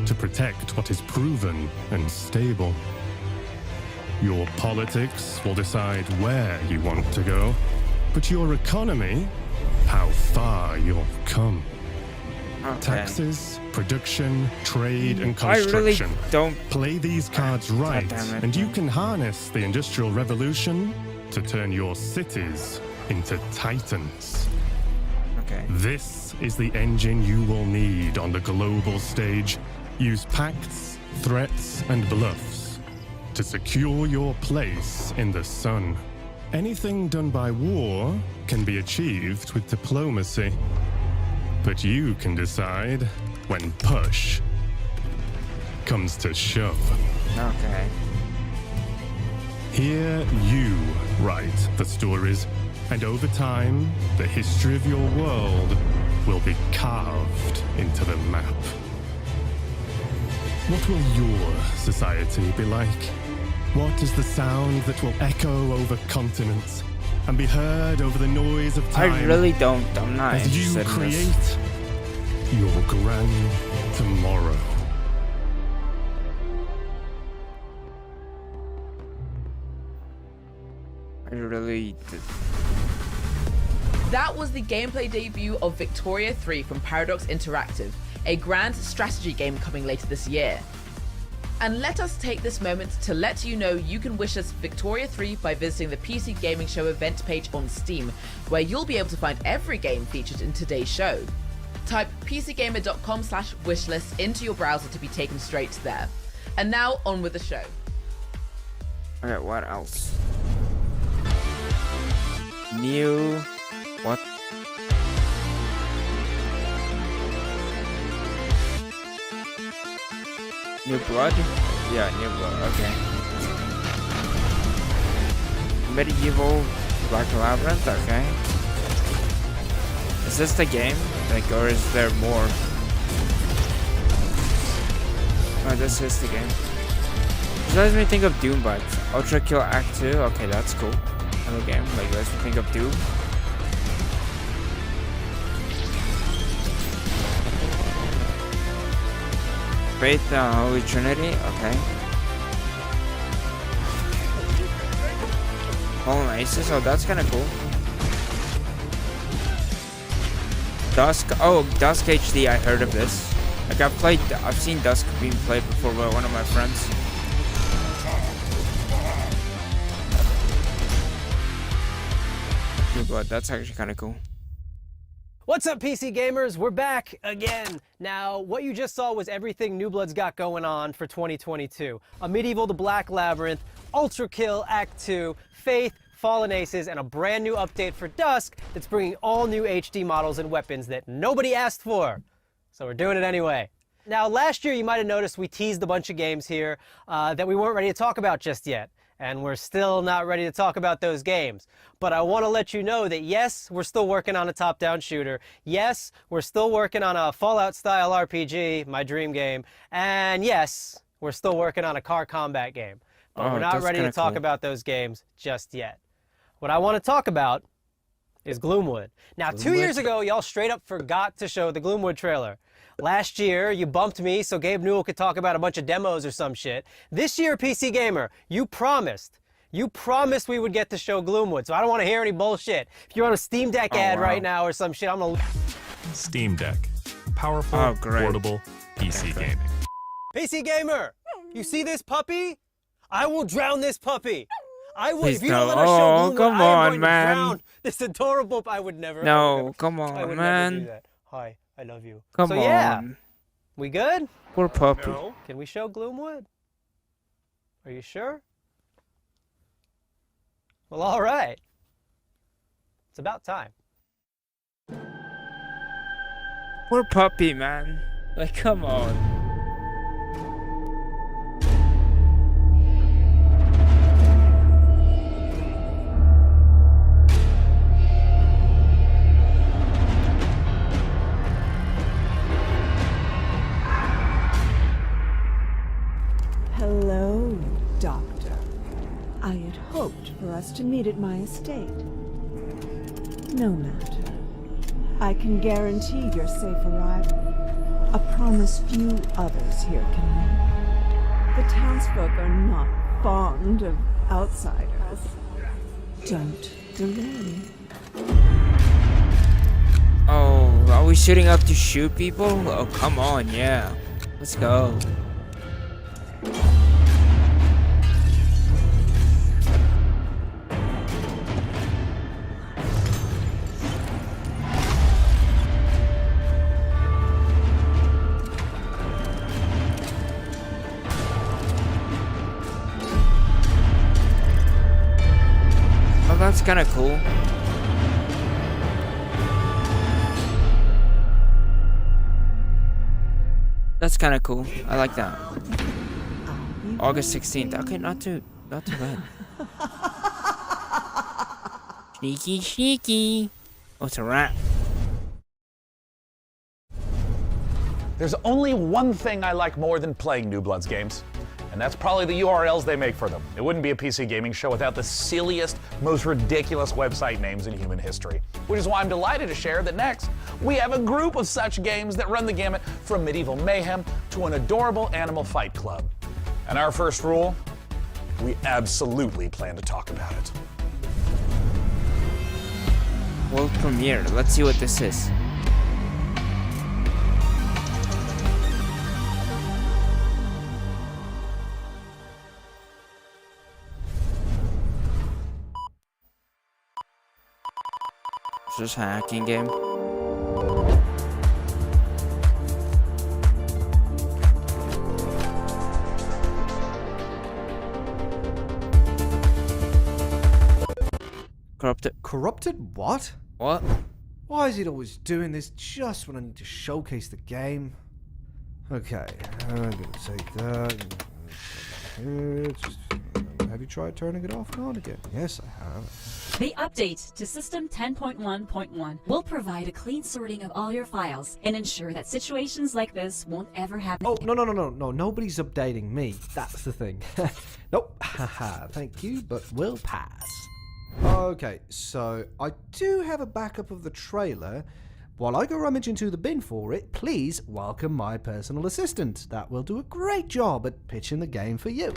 to protect what is proven and stable. Your politics will decide where you want to go, but your economy, how far you'll come. Okay. Taxes, production, trade, and construction. I really don't play these cards right, and you can harness the Industrial Revolution to turn your cities into titans. Okay. This is the engine you will need on the global stage. Use pacts, threats, and bluffs to secure your place in the sun. Anything done by war can be achieved with diplomacy. But you can decide when push comes to shove. Okay. Here you write the stories, and over time, the history of your world will be carved into the map. What will your society be like? What is the sound that will echo over continents and be heard over the noise of time? I really don't. I'm not as you interested in create this. your grand tomorrow. I really did. That was the gameplay debut of Victoria 3 from Paradox Interactive, a grand strategy game coming later this year. And let us take this moment to let you know you can wish us Victoria 3 by visiting the PC Gaming Show event page on Steam, where you'll be able to find every game featured in today's show. Type pcgamer.com/wishlist into your browser to be taken straight there. And now on with the show. Okay, what else? New... what? New Blood? Yeah, New Blood, okay. Medieval Black Labyrinth, okay. Is this the game? Like, or is there more? Oh, this is the game. This makes me think of Doom vibes. Ultra Kill Act 2, okay, that's cool. Another game, like, makes me think of Doom. Faith Holy Trinity, okay. Fallen Aces, oh that's kinda cool. Dusk, oh Dusk HD, I heard of this. Like I've seen Dusk being played before by one of my friends. But that's actually kinda cool. What's up, PC gamers? We're back again. Now, what you just saw was everything New Blood's got going on for 2022. A Medieval the Black Labyrinth, Ultra Kill Act 2, Faith, Fallen Aces, and a brand new update for Dusk that's bringing all new HD models and weapons that nobody asked for. So we're doing it anyway. Now, last year you might have noticed we teased a bunch of games here that we weren't ready to talk about just yet. And we're still not ready to talk about those games. But I want to let you know that yes, we're still working on a top-down shooter. Yes, we're still working on a Fallout-style RPG, my dream game. And yes, we're still working on a car combat game. But we're not ready to talk about those games just yet. What I want to talk about is Gloomwood. Now, 2 years ago, y'all straight up forgot to show the Gloomwood trailer. Last year, you bumped me so Gabe Newell could talk about a bunch of demos or some shit. This year, PC Gamer, you promised we would get to show Gloomwood, so I don't want to hear any bullshit. If you're on a Steam Deck ad right now or some shit, I'm gonna... Steam Deck. Powerful, portable, PC gaming. PC Gamer, you see this puppy? I will drown this puppy. I will, please if you don't let us show Gloomwood, come I am on, going to drown this adorable... I would never... No, come on, I would man. never do that. Hi. I love you. Come so, on. Yeah. We good? Poor puppy. No. Can we show Gloomwood? Are you sure? Well, all right. It's about time. Poor puppy, man. Like, come on. Hello, Doctor. I had hoped for us to meet at my estate. No matter. I can guarantee your safe arrival. A promise few others here can make. The townsfolk are not fond of outsiders. Don't delay. Oh, are we shooting up to shoot people? Oh, come on, yeah. Let's go. Oh, that's kind of cool. That's kind of cool. I like that. August 16th. Okay, not too bad. Sneaky, sneaky. Oh, it's a rat. There's only one thing I like more than playing New Bloods games, and that's probably the URLs they make for them. It wouldn't be a PC gaming show without the silliest, most ridiculous website names in human history. Which is why I'm delighted to share that next, we have a group of such games that run the gamut from medieval mayhem to an adorable animal fight club. And our first rule, we absolutely plan to talk about it. World premiere. Let's see what this is. Is this a hacking game? Corrupted. Corrupted what? What? Why is it always doing this just when I need to showcase the game? Okay, I'm gonna take that. Have you tried turning it off and on again? Yes, I have. The update to System 10.1.1 will provide a clean sorting of all your files and ensure that situations like this won't ever happen. Oh, no, nobody's updating me. That's the thing. Nope, haha, thank you, but we'll pass. Okay, so I do have a backup of the trailer. While I go rummage into the bin for it, please welcome my personal assistant. That will do a great job at pitching the game for you.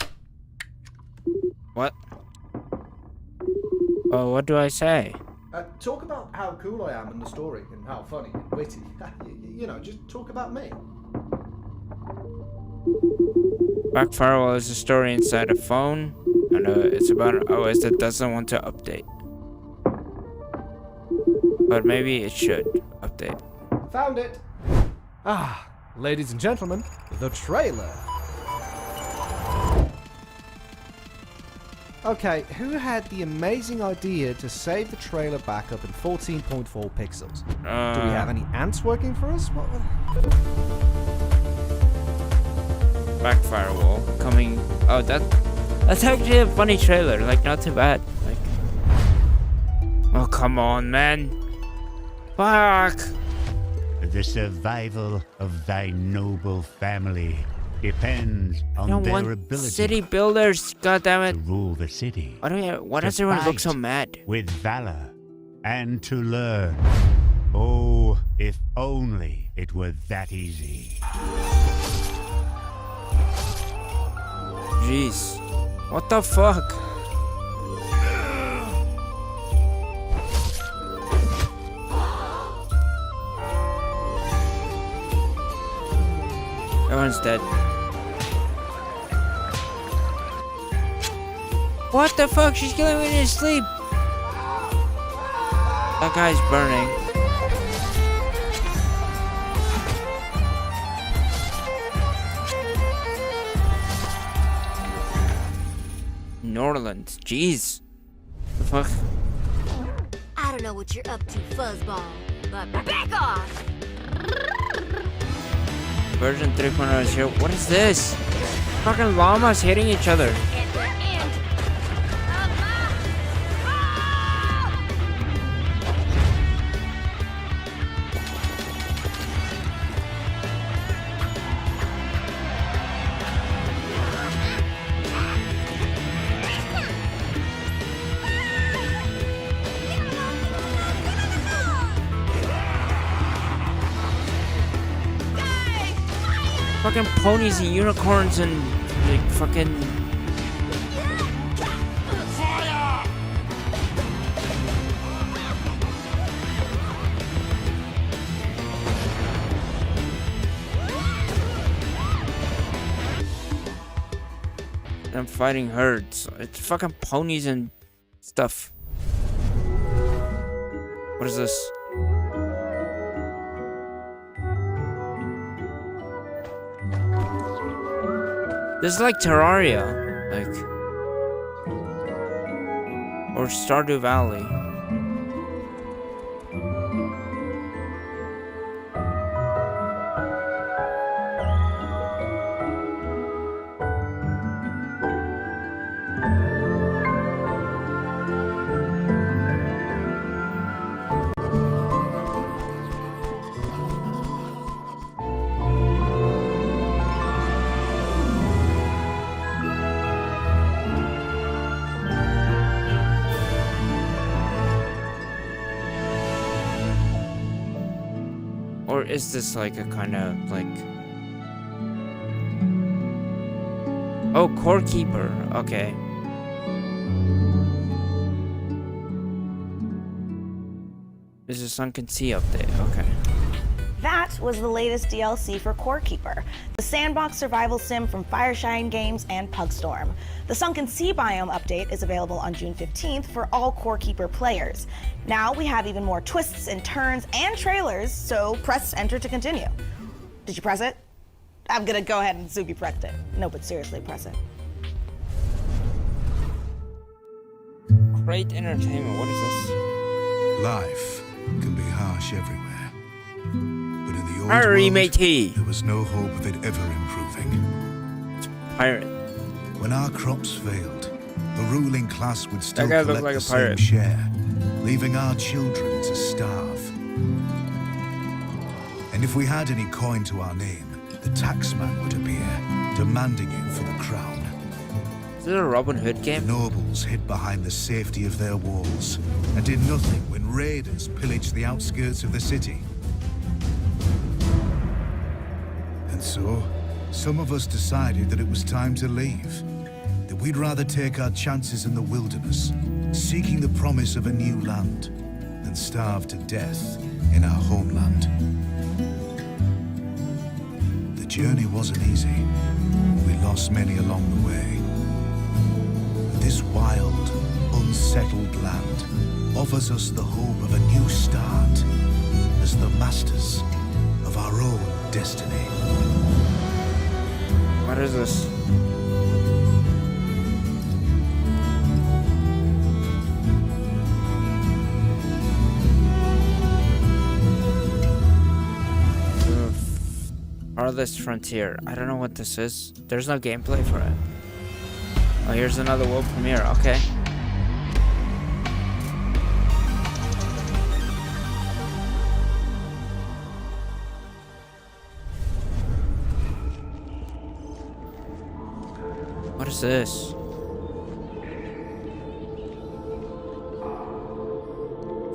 What? Oh, what do I say? Talk about how cool I am in the story and how funny and witty. You know, just talk about me. Back Firewall is a story inside a phone. And it's about an OS that doesn't want to update. But maybe it should update. Found it! Ah, ladies and gentlemen, the trailer. Okay, who had the amazing idea to save the trailer backup in 14.4 pixels? Do we have any ants working for us? What? Back Firewall coming. Oh, that's actually a funny trailer. Like, not too bad. Like, oh, come on, man. Fuck. The survival of thy noble family depends on their ability city builders, goddammit, to rule the city. Why does everyone look so mad? With valor and to learn. Oh, if only it were that easy. Jeez. What the fuck? Everyone's dead. What the fuck? She's killing me in his sleep. That guy's burning. Norland, jeez. The fuck? I don't know what you're up to, fuzzball, but back off! Version 3.0 is here. What is this? Fucking llamas hitting each other. fucking ponies and unicorns and like fucking. I'm fighting herds. It's fucking ponies and stuff. What is this? This is like Terraria, like, or Stardew Valley. Or is this like a kind of like... Oh, Core Keeper. Okay. This is a Sunken Sea update. Okay. That was the latest DLC for Core Keeper, the sandbox survival sim from Fireshine Games and Pugstorm. The Sunken Sea biome update is available on June 15th for all Core Keeper players. Now we have even more twists and turns and trailers, so press enter to continue. Did you press it? I'm gonna go ahead and assume you pressed it. No, but seriously, press it. Great entertainment. What is this? Life can be harsh everywhere. But in the old Hurry, world, matey. there was no hope of it ever improving. Pirate. When our crops failed, the ruling class would still That guy collect looked like the a same pirate. share, leaving our children to starve. And if we had any coin to our name, the taxman would appear, demanding it for the crown. Is it a Robin Hood game? The nobles hid behind the safety of their walls and did nothing when raiders pillaged the outskirts of the city. And so, some of us decided that it was time to leave. That we'd rather take our chances in the wilderness, seeking the promise of a new land, than starve to death in our homeland. The journey wasn't easy. We lost many along the way. But this wild, unsettled land offers us the hope of a new start as the masters of our own destiny. What is this? Farthest Frontier. I don't know what this is. There's no gameplay for it. Oh, here's another world premiere. Okay. What is this?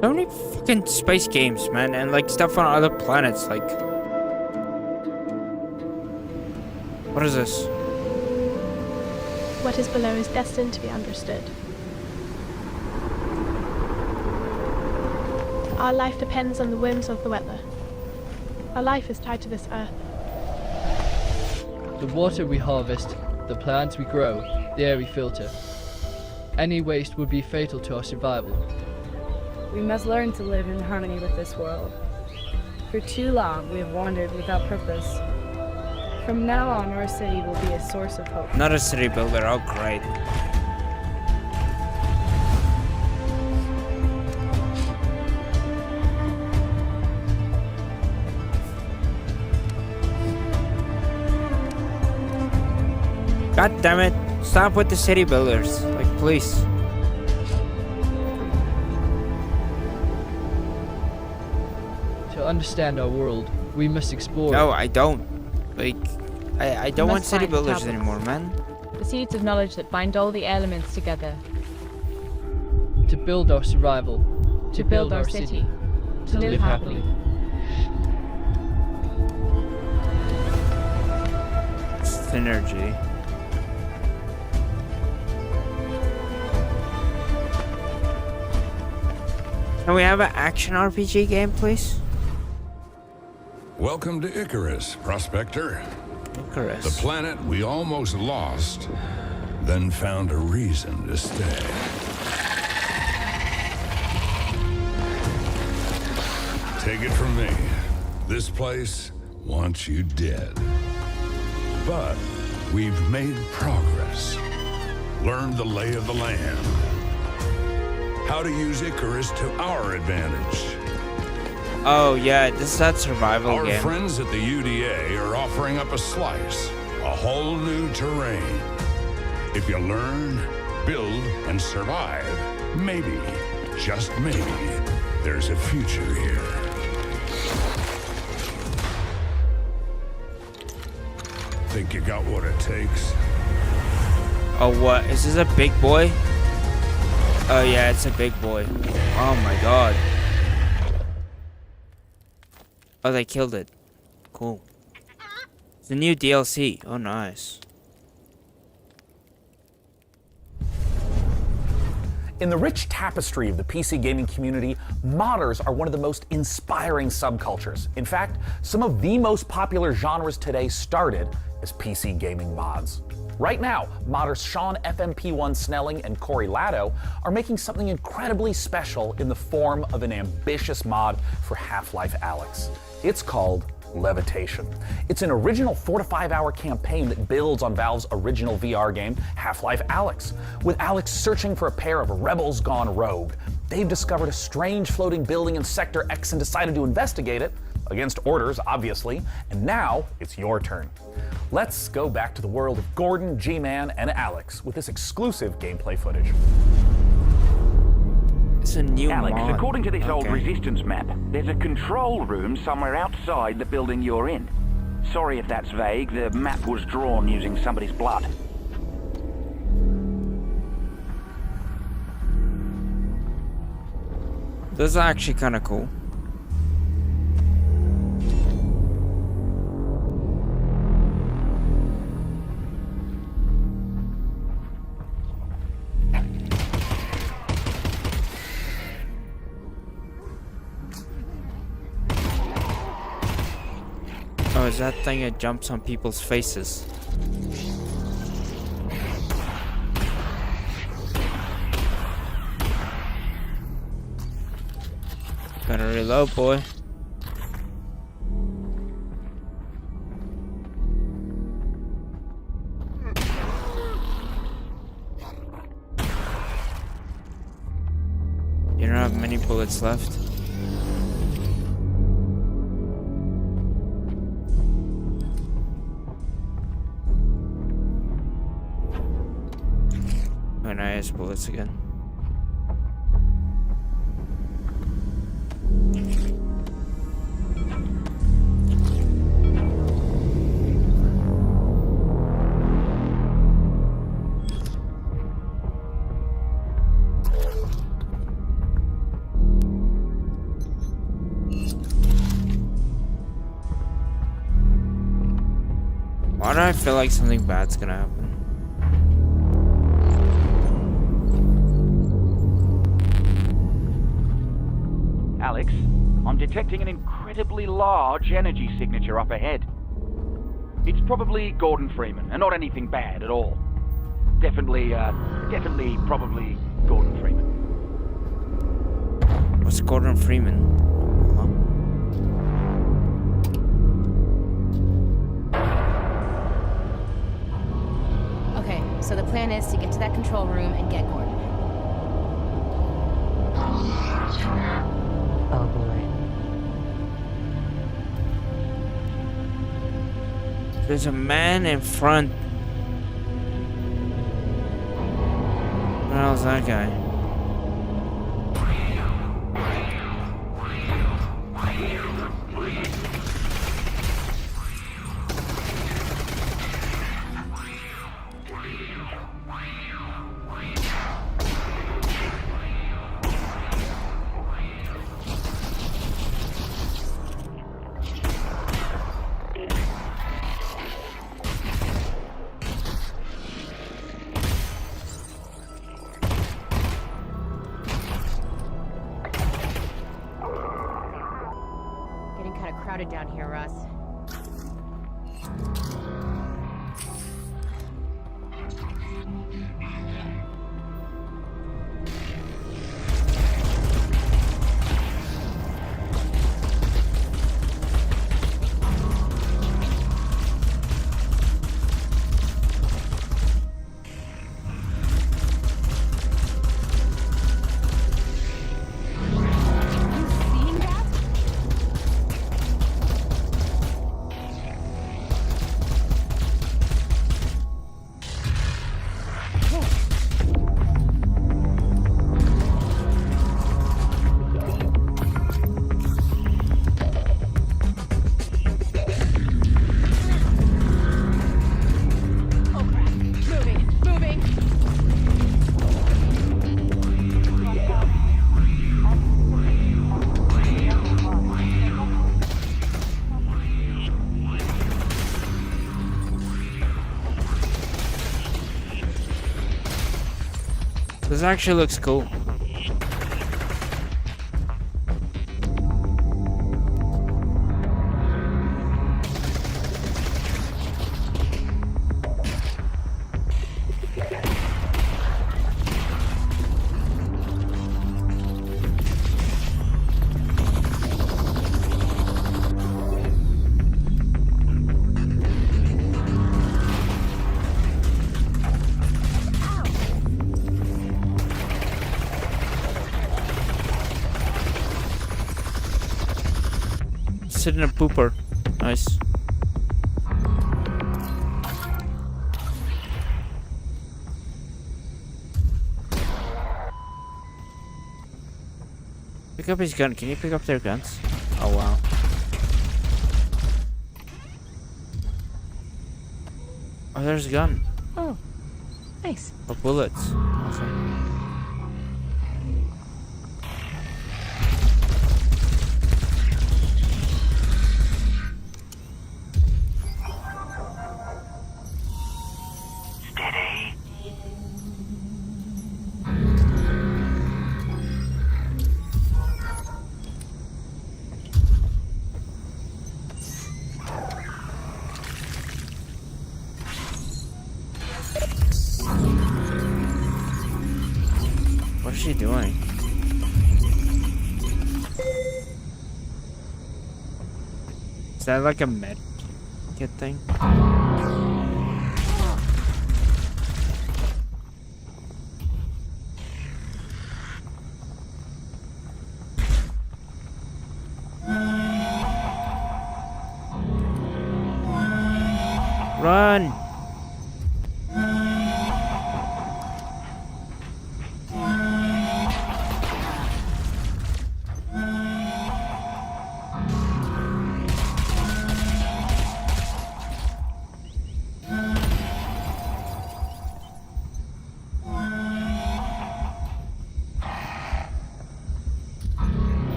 So many fucking space games, man, and like stuff on other planets, like. What is this? What is below is destined to be understood. Our life depends on the whims of the weather. Our life is tied to this earth. The water we harvest, the plants we grow, the air we filter. Any waste would be fatal to our survival. We must learn to live in harmony with this world. For too long, we have wandered without purpose. From now on, our city will be a source of hope. Not a city builder, oh great. God damn it, stop with the city builders, like please. To understand our world, we must explore. No, I don't. Like, I don't want city builders tablets. anymore, man. The seeds of knowledge that bind all the elements together. To build our survival. To build our city. To live happily. Earth energy. Can we have an action RPG game, please? Welcome to Icarus, Prospector. Icarus. The planet we almost lost, then found a reason to stay. Take it from me, this place wants you dead. But we've made progress, learned the lay of the land, how to use Icarus to our advantage. Oh yeah, this is that survival Our game. friends at the UDA are offering up a slice, a whole new terrain. If you learn, build, and survive, maybe, just maybe, there's a future here. Think you got what it takes? Oh, what? Is this a big boy? Oh yeah, it's a big boy. Oh my god. Oh, they killed it. Cool. It's a new DLC. Oh, nice. In the rich tapestry of the PC gaming community, modders are one of the most inspiring subcultures. In fact, some of the most popular genres today started as PC gaming mods. Right now, modders Sean FMP1 Snelling and Corey Latto are making something incredibly special in the form of an ambitious mod for Half-Life Alyx. It's called Levitation. It's an original 4 to 5 hour campaign that builds on Valve's original VR game, Half-Life Alyx. With Alyx searching for a pair of rebels gone rogue, they've discovered a strange floating building in Sector X and decided to investigate it, against orders, obviously, and now it's your turn. Let's go back to the world of Gordon, G-Man, and Alyx with this exclusive gameplay footage. It's a new Alyx, mod. according to this old Resistance map, there's a control room somewhere outside the building you're in. Sorry if that's vague, the map was drawn using somebody's blood. This is actually kind of cool. Oh, is that thing that jumps on people's faces? Gotta reload, boy. You don't have many bullets left. Oh, nice bullets again. Why do I feel like something bad's gonna happen? Alyx, I'm detecting an incredibly large energy signature up ahead. It's probably Gordon Freeman, and not anything bad at all. Definitely, probably Gordon Freeman. What's Gordon Freeman? Okay, so the plan is to get to that control room and get Gordon. Oh boy. There's a man in front. What the hell's that guy? kind of crowded down here, Russ. This actually looks cool. Sit in a pooper. Nice. Pick up his gun. Can you pick up their guns? Oh wow. Oh, there's a gun. Oh, nice. Oh, bullets. Okay. What is she doing? Is that like a med kit thing? Run!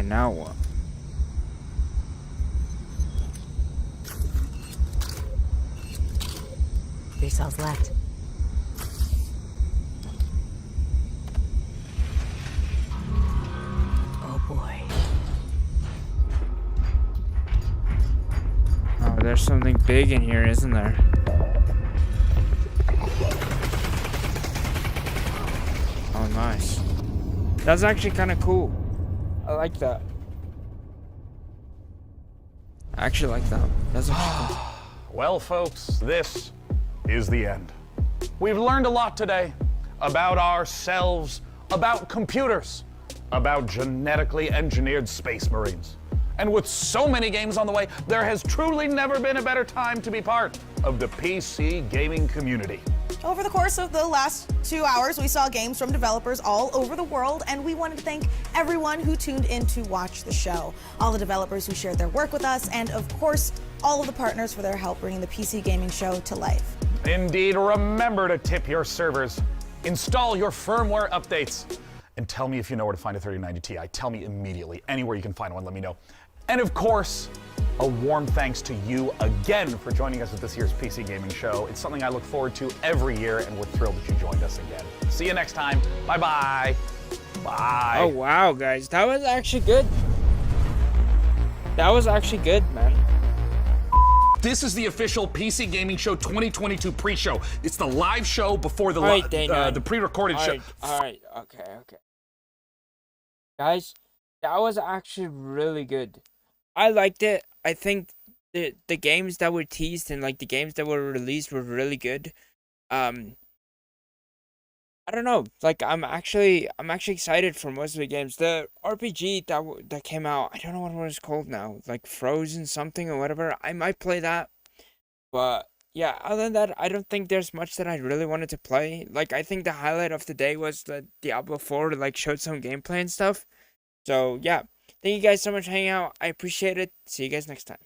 Now what? 3 cells left. Oh boy. Oh, there's something big in here, isn't there? Oh, nice. That's actually kind of cool. I like that. I actually like that. That's actually cool. Well, folks, this is the end. We've learned a lot today about ourselves, about computers, about genetically engineered space marines. And with so many games on the way, there has truly never been a better time to be part of the PC gaming community. Over the course of the last 2 hours, we saw games from developers all over the world, and we wanted to thank everyone who tuned in to watch the show. All the developers who shared their work with us, and of course, all of the partners for their help bringing the PC gaming show to life. Indeed, remember to tip your servers, install your firmware updates, and tell me if you know where to find a 3090 Ti. Tell me immediately. Anywhere you can find one, let me know. And of course, a warm thanks to you again for joining us at this year's PC Gaming Show. It's something I look forward to every year, and we're thrilled that you joined us again. See you next time. Bye-bye. Bye. Oh, wow, guys. That was actually good. That was actually good, man. This is the official PC Gaming Show 2022 pre-show. It's the live show before the the pre-recorded show. All right. Okay. Guys, that was actually really good. I liked it. I think the games that were teased and like the games that were released were really good. I don't know. Like I'm actually excited for most of the games. The RPG that came out, I don't know what it was called now. Like Frozen something or whatever. I might play that. But yeah, other than that, I don't think there's much that I really wanted to play. Like I think the highlight of the day was that Diablo 4 like showed some gameplay and stuff. So yeah, thank you guys so much for hanging out. I appreciate it. See you guys next time.